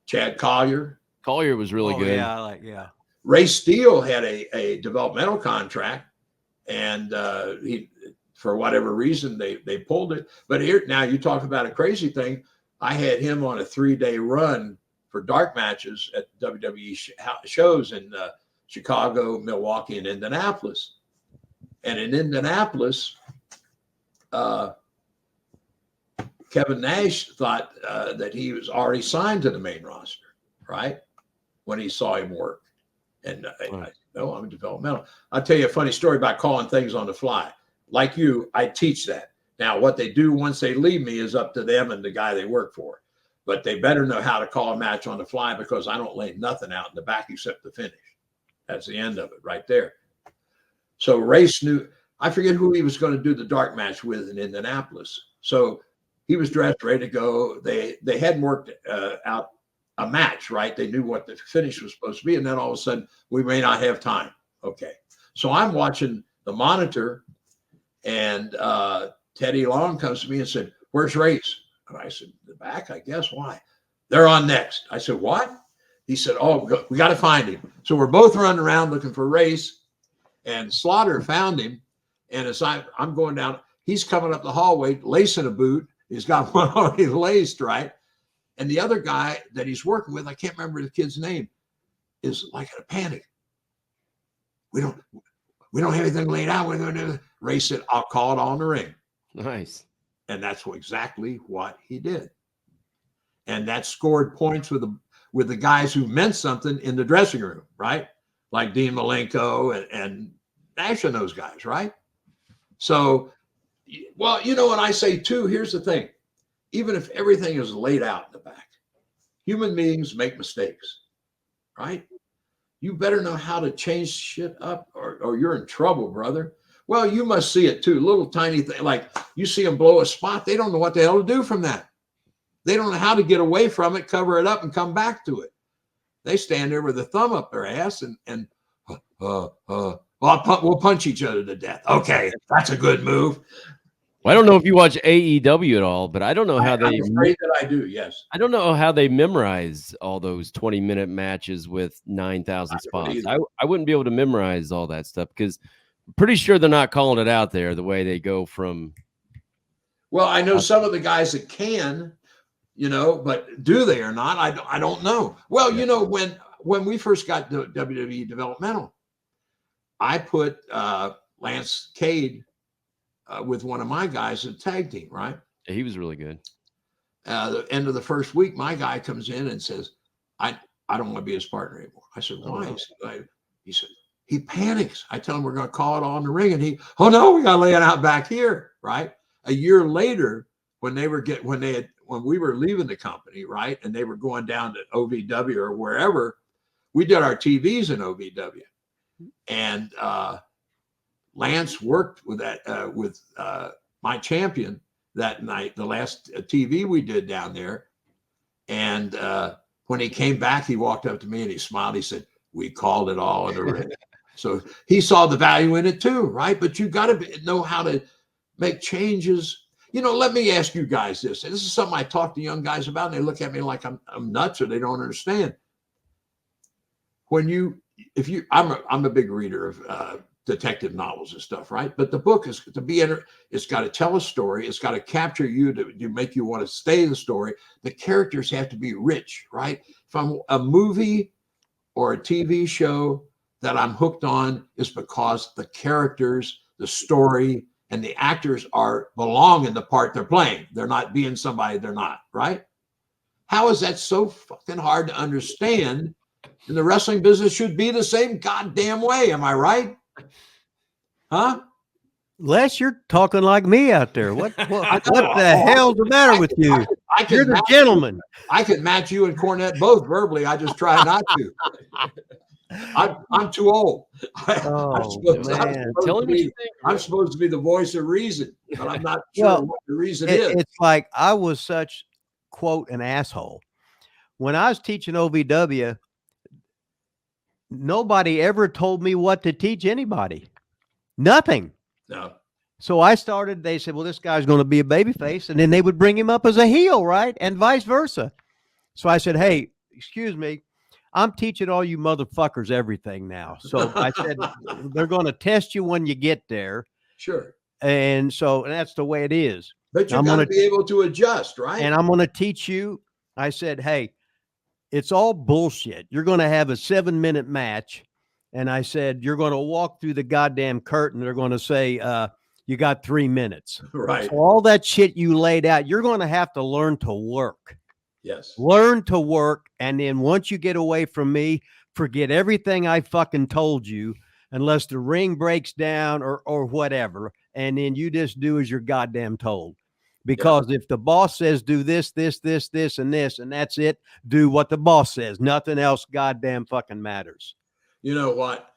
Chad Collier. Collier was really good. Yeah. Ray Steele had a developmental contract, and he, for whatever reason, they pulled it. But here now you talk about a crazy thing. I had him on a 3-day run for dark matches at WWE shows in Chicago, Milwaukee, and Indianapolis. And in Indianapolis, Kevin Nash thought that he was already signed to the main roster, right? When he saw him work. And I no, I'm developmental. I'll tell you a funny story about calling things on the fly. Like you, I teach that. Now, what they do once they leave me is up to them and the guy they work for. But they better know how to call a match on the fly, because I don't lay nothing out in the back except the finish. That's the end of it right there. So Race knew, I forget who he was going to do the dark match with in Indianapolis. So he was dressed, ready to go. They hadn't worked out a match, right? They knew what the finish was supposed to be. And then all of a sudden, we may not have time. Okay. So I'm watching the monitor, and Teddy Long comes to me and said, "Where's Race?" And I said, "The back, I guess." "Why?" "They're on next." I said, "What?" He said, "Oh, we got to find him." So we're both running around looking for Race, and Slaughter found him. And as I'm going down, he's coming up the hallway, lacing a boot. He's got one already laced, right? And the other guy that he's working with, I can't remember the kid's name, is like in a panic. We don't have anything laid out. We're going to do. Ray said, "I'll call it on the ring." Nice. And that's exactly what he did. And that scored points with the guys who meant something in the dressing room, right? Like Dean Malenko and Nash and those guys, right? So, well, you know what I say too, here's the thing. Even if everything is laid out in the back, human beings make mistakes, right? You better know how to change shit up, or you're in trouble, brother. Well, you must see it too. Little tiny thing, like you see them blow a spot. They don't know what the hell to do from that. They don't know how to get away from it, cover it up, and come back to it. They stand there with a thumb up their ass and we'll punch each other to death. Okay, that's a good move. Well, I don't know if you watch AEW at all, but I don't know how I'm afraid that I do. Yes. I don't know how they memorize all those 20-minute matches with 9,000 spots. I wouldn't be able to memorize all that stuff, because I'm pretty sure they're not calling it out there the way they go from. Well, I know some of the guys that can, but do they or not? I don't know. Well, yeah. When we first got to WWE developmental, I put Lance Cade with one of my guys in a tag team, right? Yeah, he was really good. The end of the first week, my guy comes in and says, I don't want to be his partner anymore. I said, "Why?" He said, he panics. I tell him we're going to call it on the ring, and "Oh no, we got to lay it out back here," right? A year later, when we were leaving the company, right, and they were going down to OVW or wherever, we did our TVs in OVW, and Lance worked with that with my champion that night, the last TV we did down there. And when he came back, he walked up to me and he smiled. He said, "We called it all in the ring." So he saw the value in it too, right? But you got to know how to make changes. Let me ask you guys this. And this is something I talk to young guys about, and they look at me like I'm nuts, or they don't understand. I'm a big reader of detective novels and stuff, right? But the book is to be it's got to tell a story. It's got to capture you to make you want to stay in the story. The characters have to be rich, right? If I'm a movie or a TV show that I'm hooked on, is because the characters, the story, and the actors belong in the part they're playing. They're not being somebody they're not, right? How is that so fucking hard to understand? And the wrestling business should be the same goddamn way. Am I right? Huh? Les, you're talking like me out there. What the hell's the matter with you? You're the gentleman. I could match you and Cornette both verbally. I just try not to. I'm too old. I'm supposed to be the voice of reason, but I'm not sure what the reason is. It's like I was such, quote, an asshole. When I was teaching OVW, nobody ever told me what to teach anybody. Nothing. No. So they said, well, this guy's going to be a babyface. And then they would bring him up as a heel, right? And vice versa. So I said, "Hey, excuse me, I'm teaching all you motherfuckers everything now." So I said, they're going to test you when you get there. Sure. And that's the way it is. But you're going to be able to adjust, right? And I'm going to teach you. I said, "Hey, it's all bullshit. You're going to have a 7-minute match." And I said, "You're going to walk through the goddamn curtain. They're going to say, you got 3 minutes." Right. So all that shit you laid out, you're going to have to learn to work. Yes. Learn to work, and then once you get away from me, forget everything I fucking told you, unless the ring breaks down or whatever, and then you just do as you're goddamn told. Because if the boss says do this, this, this, this, and this, and that's it, do what the boss says. Nothing else goddamn fucking matters. You know what?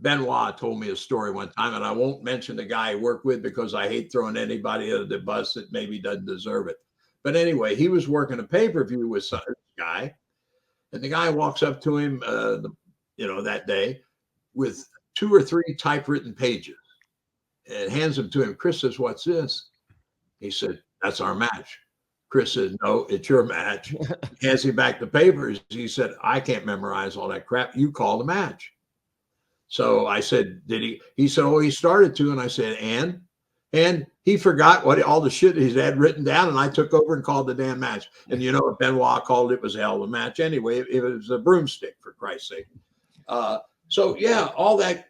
Benoit told me a story one time, and I won't mention the guy I worked with because I hate throwing anybody under the bus that maybe doesn't deserve it. But anyway, he was working a pay-per-view with some guy, and the guy walks up to him, that day with 2 or 3 typewritten pages and hands them to him. Chris says, "What's this?" He said, "That's our match." Chris said, "No, it's your match." Hands him back the papers. He said, "I can't memorize all that crap. You call the match." So I said, "Did he?" He said, "Oh, he started to." And I said, and he forgot all the shit he had written down, and I took over and called the damn match. And you know what Benoit called it was a hell of a match anyway. It was a broomstick, for Christ's sake. So yeah, all that.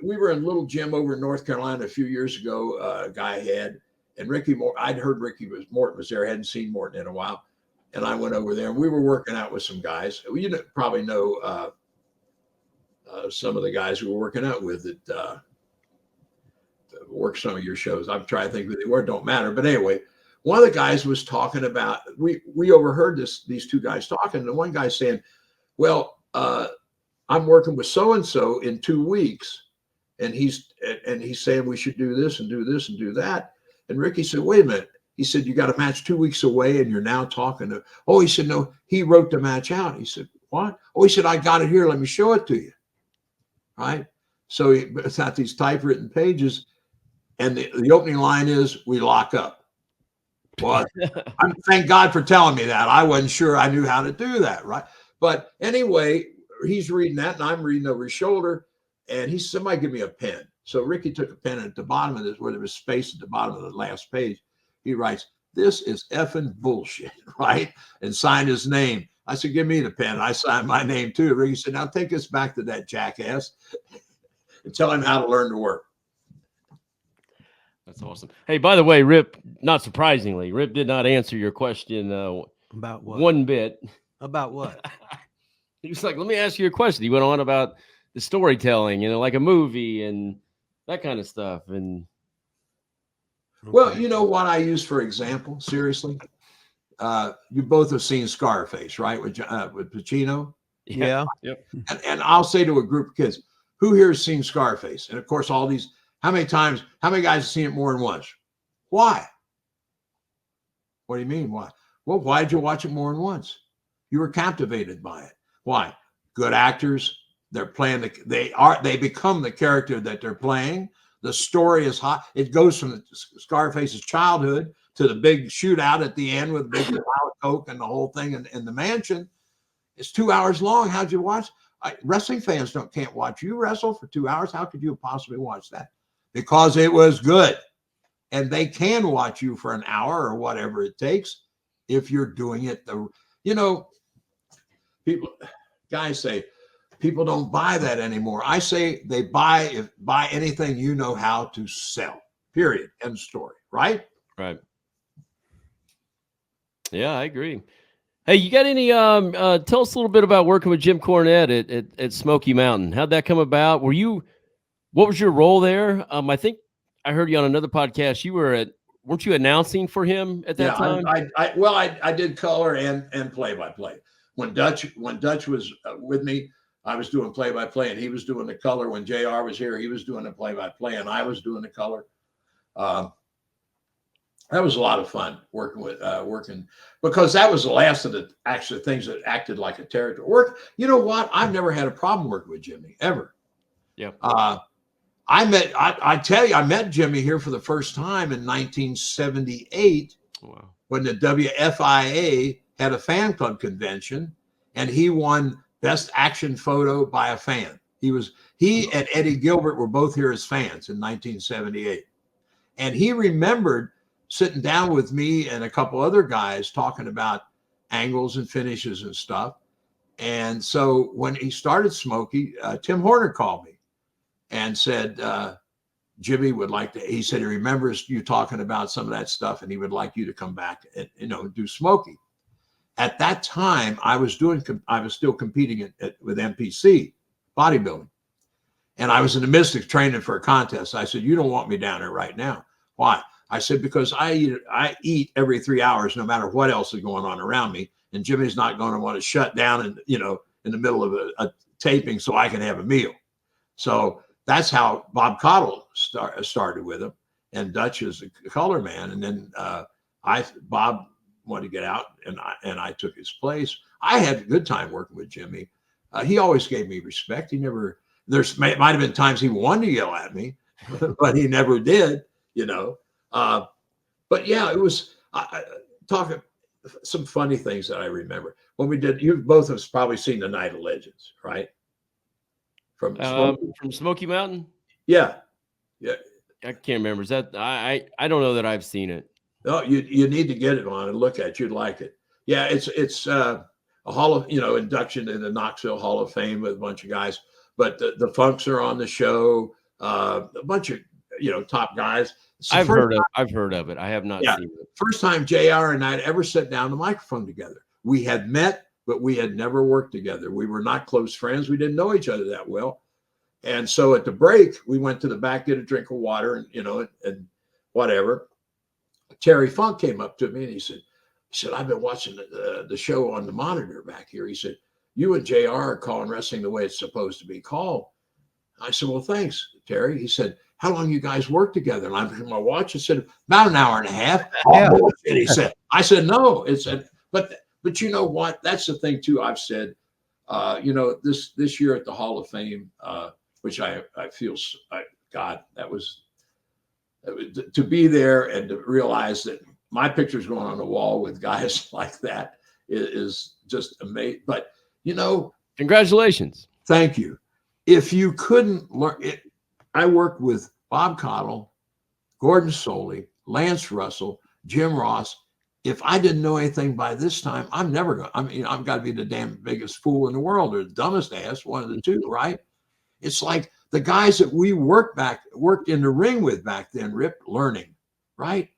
We were in a little gym over in North Carolina a few years ago. A guy had, and Ricky Moore. I'd heard Morton was there. I hadn't seen Morton in a while, and I went over there, and we were working out with some guys. You probably know some of the guys we were working out with that work some of your shows. I'm trying to think who they were. Don't matter. But anyway, one of the guys was talking about. We overheard these 2 guys talking, and one guy saying, "Well, I'm working with so and so in 2 weeks, and he's saying we should do this and do this and do that." And Ricky said, "Wait a minute." He said, "You got a match 2 weeks away, and you're now talking to." Oh, he said, "No, he wrote the match out." He said, "What?" Oh, he said, "I got it here. Let me show it to you." Right. So it's not these typewritten pages, and the opening line is, "We lock up." Well, thank God for telling me that. I wasn't sure I knew how to do that. Right. But anyway, he's reading that, and I'm reading over his shoulder, and he said, "Somebody give me a pen." So Ricky took a pen, and at the bottom of this, where there was space at the bottom of the last page, he writes, "This is effing bullshit," right? And signed his name. I said, "Give me the pen." And I signed my name too. Ricky said, "Now take us back to that jackass and tell him how to learn to work." That's awesome. Hey, by the way, Rip, not surprisingly, Rip did not answer your question About what? one bit. About what? He was like, "Let me ask you a question." He went on about the storytelling, like a movie and that kind of stuff. And well, you know what I use for example? Seriously, you both have seen Scarface, right? With Pacino. Yeah. Yep. And I'll say to a group of kids, "Who here has seen Scarface?" And of course, all these. How many guys have seen it more than once? Why? What do you mean? Why? Well, why did you watch it more than once? You were captivated by it. Why? Good actors. They're playing they become the character that they're playing. The story is hot. It goes from Scarface's childhood to the big shootout at the end with the big pile of coke and the whole thing in the mansion. It's 2 hours long. How'd you watch? Wrestling fans can't watch you wrestle for 2 hours. How could you possibly watch that? Because it was good. And they can watch you for an hour or whatever it takes if you're doing it. Guys say people don't buy that anymore. I say they buy anything you know how to sell. Period. End story. Right? Right. Yeah, I agree. Hey, you got any? Tell us a little bit about working with Jim Cornette at Smoky Mountain. How'd that come about? What was your role there? I think I heard you on another podcast. Weren't you announcing for him at that time? I did color and play-by-play. When Dutch was with me, I was doing play-by-play, and he was doing the color. When JR was here, he was doing the play-by-play, and I was doing the color. That was a lot of fun working because that was the last of the actual things that acted like a territory. You know what? I've never had a problem working with Jimmy ever. Yeah. I met Jimmy here for the first time in 1978. Wow. When the WFIA had a fan club convention, and he won Best Action Photo by a Fan. He and Eddie Gilbert were both here as fans in 1978. And he remembered sitting down with me and a couple other guys talking about angles and finishes and stuff. And so when he started Smokey, Tim Horner called me and said, Jimmy would like to, he said he remembers you talking about some of that stuff and he would like you to come back and, do Smokey. At that time, I was still competing with MPC bodybuilding. And I was in the midst of training for a contest. I said, you don't want me down there right now. Why? I said, because I eat every 3 hours, no matter what else is going on around me. And Jimmy's not going to want to shut down and, in the middle of a taping so I can have a meal. So that's how Bob Cottle started with him, and Dutch is a color man. And then Bob wanted to get out, and I took his place. I had a good time working with Jimmy. He always gave me respect. He never. Might have been times he wanted to yell at me, but he never did. But yeah, it was talking some funny things that I remember when we did. You both have probably seen the Night of Legends, right? From Smoky Mountain. Yeah. I can't remember. Is that I don't know that I've seen it. No, you need to get it on and look at it. You'd like it. Yeah, it's a hall of induction in the Knoxville Hall of Fame with a bunch of guys. But the Funks are on the show. A bunch of top guys. I've heard of it. I have not seen it. First time JR and I had ever sat down the microphone together. We had met, but we had never worked together. We were not close friends. We didn't know each other that well. And so at the break, we went to the back, get a drink of water, and whatever. Terry Funk came up to me and he said, I've been watching the show on the monitor back here. He said, you and JR are calling wrestling the way it's supposed to be called. I said, well, thanks, Terry. He said, how long you guys work together? And I looked at my watch and said, about an hour and a half. Yeah. And he said, I said, no, but you know what? That's the thing too. I've said, this year at the Hall of Fame, which I feel, God, that was to be there and to realize that my picture's going on the wall with guys like that is just amazing. But, congratulations. Thank you. If you couldn't learn it, I worked with Bob Cottle, Gordon Soley, Lance Russell, Jim Ross. If I didn't know anything by this time, I'm never going to, I've got to be the damn biggest fool in the world or the dumbest ass, one of the two, right? It's like the guys that we worked in the ring with back then, Rip, learning, right?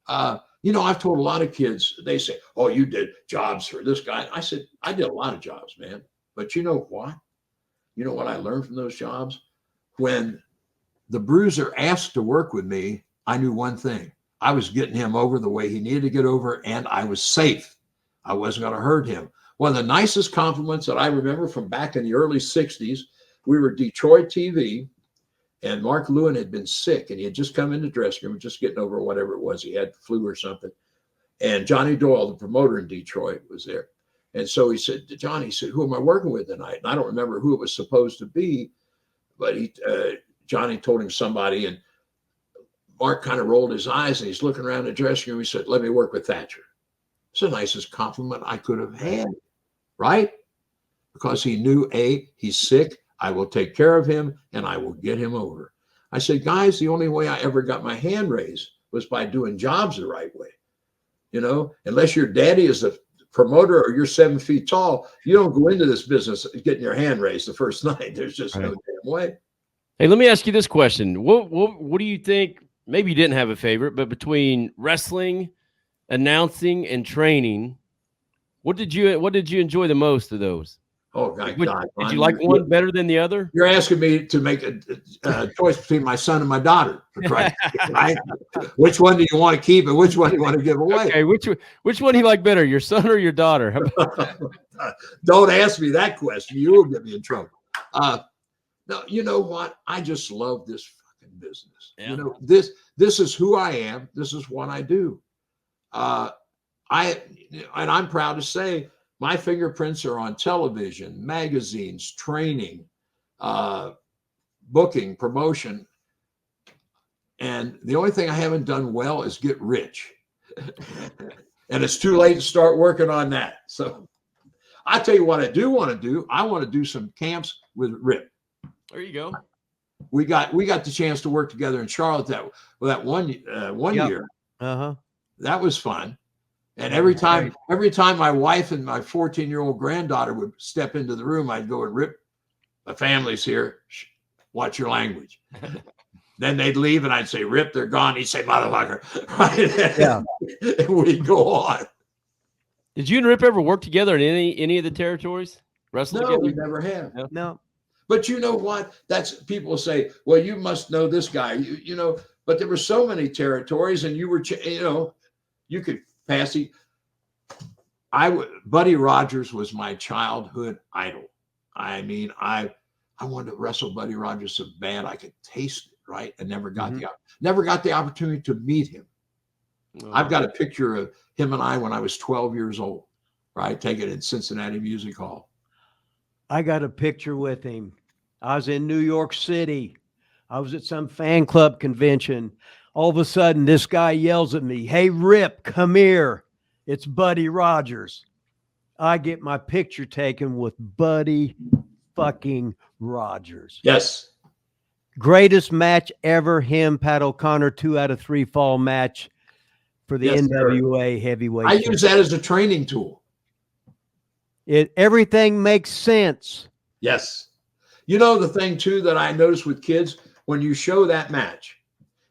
I've told a lot of kids, they say, oh, you did jobs for this guy. I said, I did a lot of jobs, man. But you know what? You know what I learned from those jobs? When the Bruiser asked to work with me, I knew one thing. I was getting him over the way he needed to get over, and I was safe. I wasn't going to hurt him. One of the nicest compliments that I remember from back in the early 60s, we were Detroit TV, and Mark Lewin had been sick, and he had just come in the dressing room, just getting over whatever it was. He had flu or something. And Johnny Doyle, the promoter in Detroit, was there. And so he said to Johnny, he said, who am I working with tonight? And I don't remember who it was supposed to be, but Johnny told him somebody, and Mark kind of rolled his eyes and he's looking around the dressing room. He said, let me work with Thatcher. It's the nicest compliment I could have had, right? Because he knew, he's sick. I will take care of him and I will get him over. I said, guys, the only way I ever got my hand raised was by doing jobs the right way. Unless your daddy is a promoter or you're 7 feet tall, you don't go into this business getting your hand raised the first night. There's just no damn way. Hey, let me ask you this question. What do you think? Maybe you didn't have a favorite, but between wrestling, announcing, and training, what did you enjoy the most of those? Oh, God. Did you like one better than the other? You're asking me to make a choice between my son and my daughter. Right? Which one do you want to keep and which one do you want to give away? Okay, which one do you like better, your son or your daughter? Don't ask me that question. You will get me in trouble. No, you know what? I just love this fucking business. Yeah. This is who I am. This is what I do. And I'm proud to say my fingerprints are on television, magazines, training, booking, promotion. And the only thing I haven't done well is get rich. And it's too late to start working on that. So I tell you what I do want to do. I want to do some camps with Rip. There you go. We got the chance to work together in Charlotte that one year. Uh-huh. That was fun. And every time my wife and my 14-year-old granddaughter would step into the room, I'd go and Rip, the family's here. Watch your language. Then they'd leave, and I'd say, "Rip, they're gone." He'd say, "Motherfucker," right? Yeah. And we'd go on. Did you and Rip ever work together in any of the territories? Wrestle No, together? we never have. No. But you know what? That's people say, "Well, you must know this guy." You know, but there were so many territories, and you were, you know, you could pass it. Buddy Rogers was my childhood idol. I mean, I wanted to wrestle Buddy Rogers so bad I could taste it, right? And never got the opportunity to meet him. Oh. I've got a picture of him and I when I was 12 years old, right? Taken in Cincinnati Music Hall. I got a picture with him. I was in New York City. I was at some fan club convention. All of a sudden, this guy yells at me, "Hey, Rip, come here. It's Buddy Rogers." I get my picture taken with Buddy fucking Rogers. Yes. Greatest match ever. Him, Pat O'Connor, 2 out of 3 fall match for the Yes, NWA heavyweight. I use that as a training tool. Everything makes sense. Yes. You know, the thing too that I notice with kids, when you show that match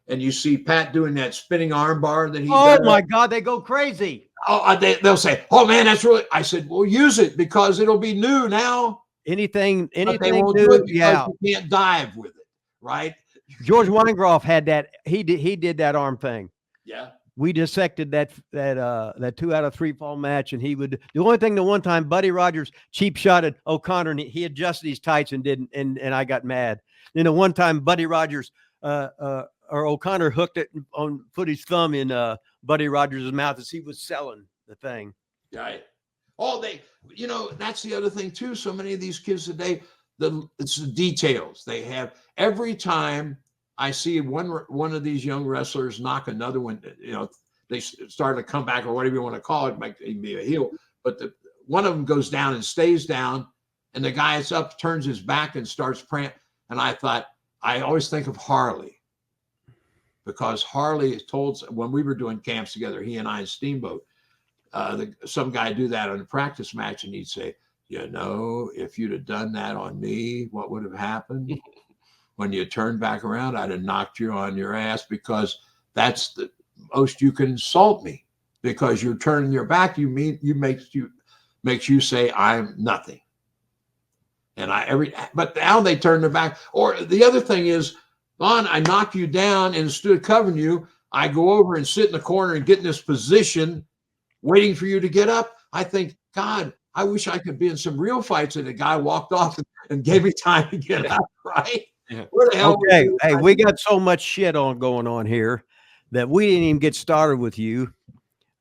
and you see Pat doing that spinning arm bar that he does, my God, they go crazy. oh, they'll say, "Oh man, that's really," I said, "Well, use it because it'll be new now." Anything But they won't do new, it because yeah. you can't dive with it, right? George Weingroff had that. He did that arm thing. Yeah. We dissected that 2 out of 3 fall match, and he would. The only thing, the one time Buddy Rogers cheap shotted O'Connor, and he adjusted his tights and didn't, and I got mad. Then the one time Buddy Rogers or O'Connor hooked it on, put his thumb in Buddy Rogers' mouth as he was selling the thing. Right. Oh, you know, that's the other thing too. So many of these kids today, it's the details they have. Every time I see one of these young wrestlers knock another one, you know, they start to come back or whatever you want to call it, might even be a heel, but one of them goes down and stays down, and the guy is up, turns his back and starts praying. And I always think of Harley, because Harley told, when we were doing camps together, he and I and Steamboat, some guy do that on a practice match, and he'd say, "You know, if you'd have done that on me, what would have happened? When you turned back around, I'd have knocked you on your ass, because that's the most you can insult me, because you're turning your back. Makes you say I'm nothing." And but now they turn their back. Or the other thing is, I knock you down, and instead of covering you, I go over and sit in the corner and get in this position, waiting for you to get up. I think, God, I wish I could be in some real fights, and the guy walked off and gave me time to get up, right? Yeah. Where the hell? Okay, hey, we got so much shit going on here that we didn't even get started with you.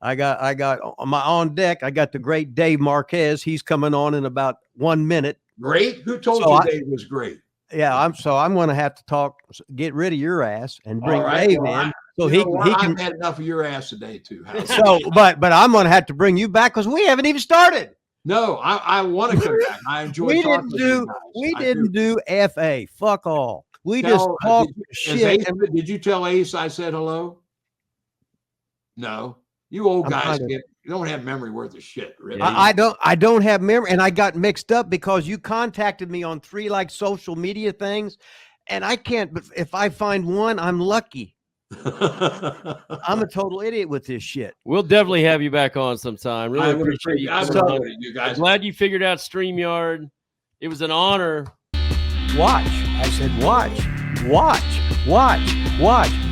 I got on deck. I got the great Dave Marquez. He's coming on in about 1 minute. Great. Who told you Dave was great? Yeah, I'm going to have to get rid of your ass and bring Dave in, so he can. I've had enough of your ass today too. So, but I'm going to have to bring you back, because we haven't even started. No, I want to come back. I enjoy. We didn't do FA. Fuck all. We just talked shit. Did you tell Ace I said hello? No, you old guys you don't have memory worth of shit. Really. I don't have memory, and I got mixed up because you contacted me on 3 social media things, and I can't. But if I find one, I'm lucky. I'm a total idiot with this shit. We'll definitely have you back on sometime. Really appreciate you. You guys. I'm glad you figured out StreamYard. It was an honor. Watch. I said,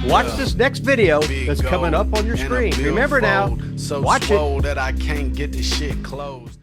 watch this next video that's coming up on your screen. Remember now, watch it. That I can't get the shit closed.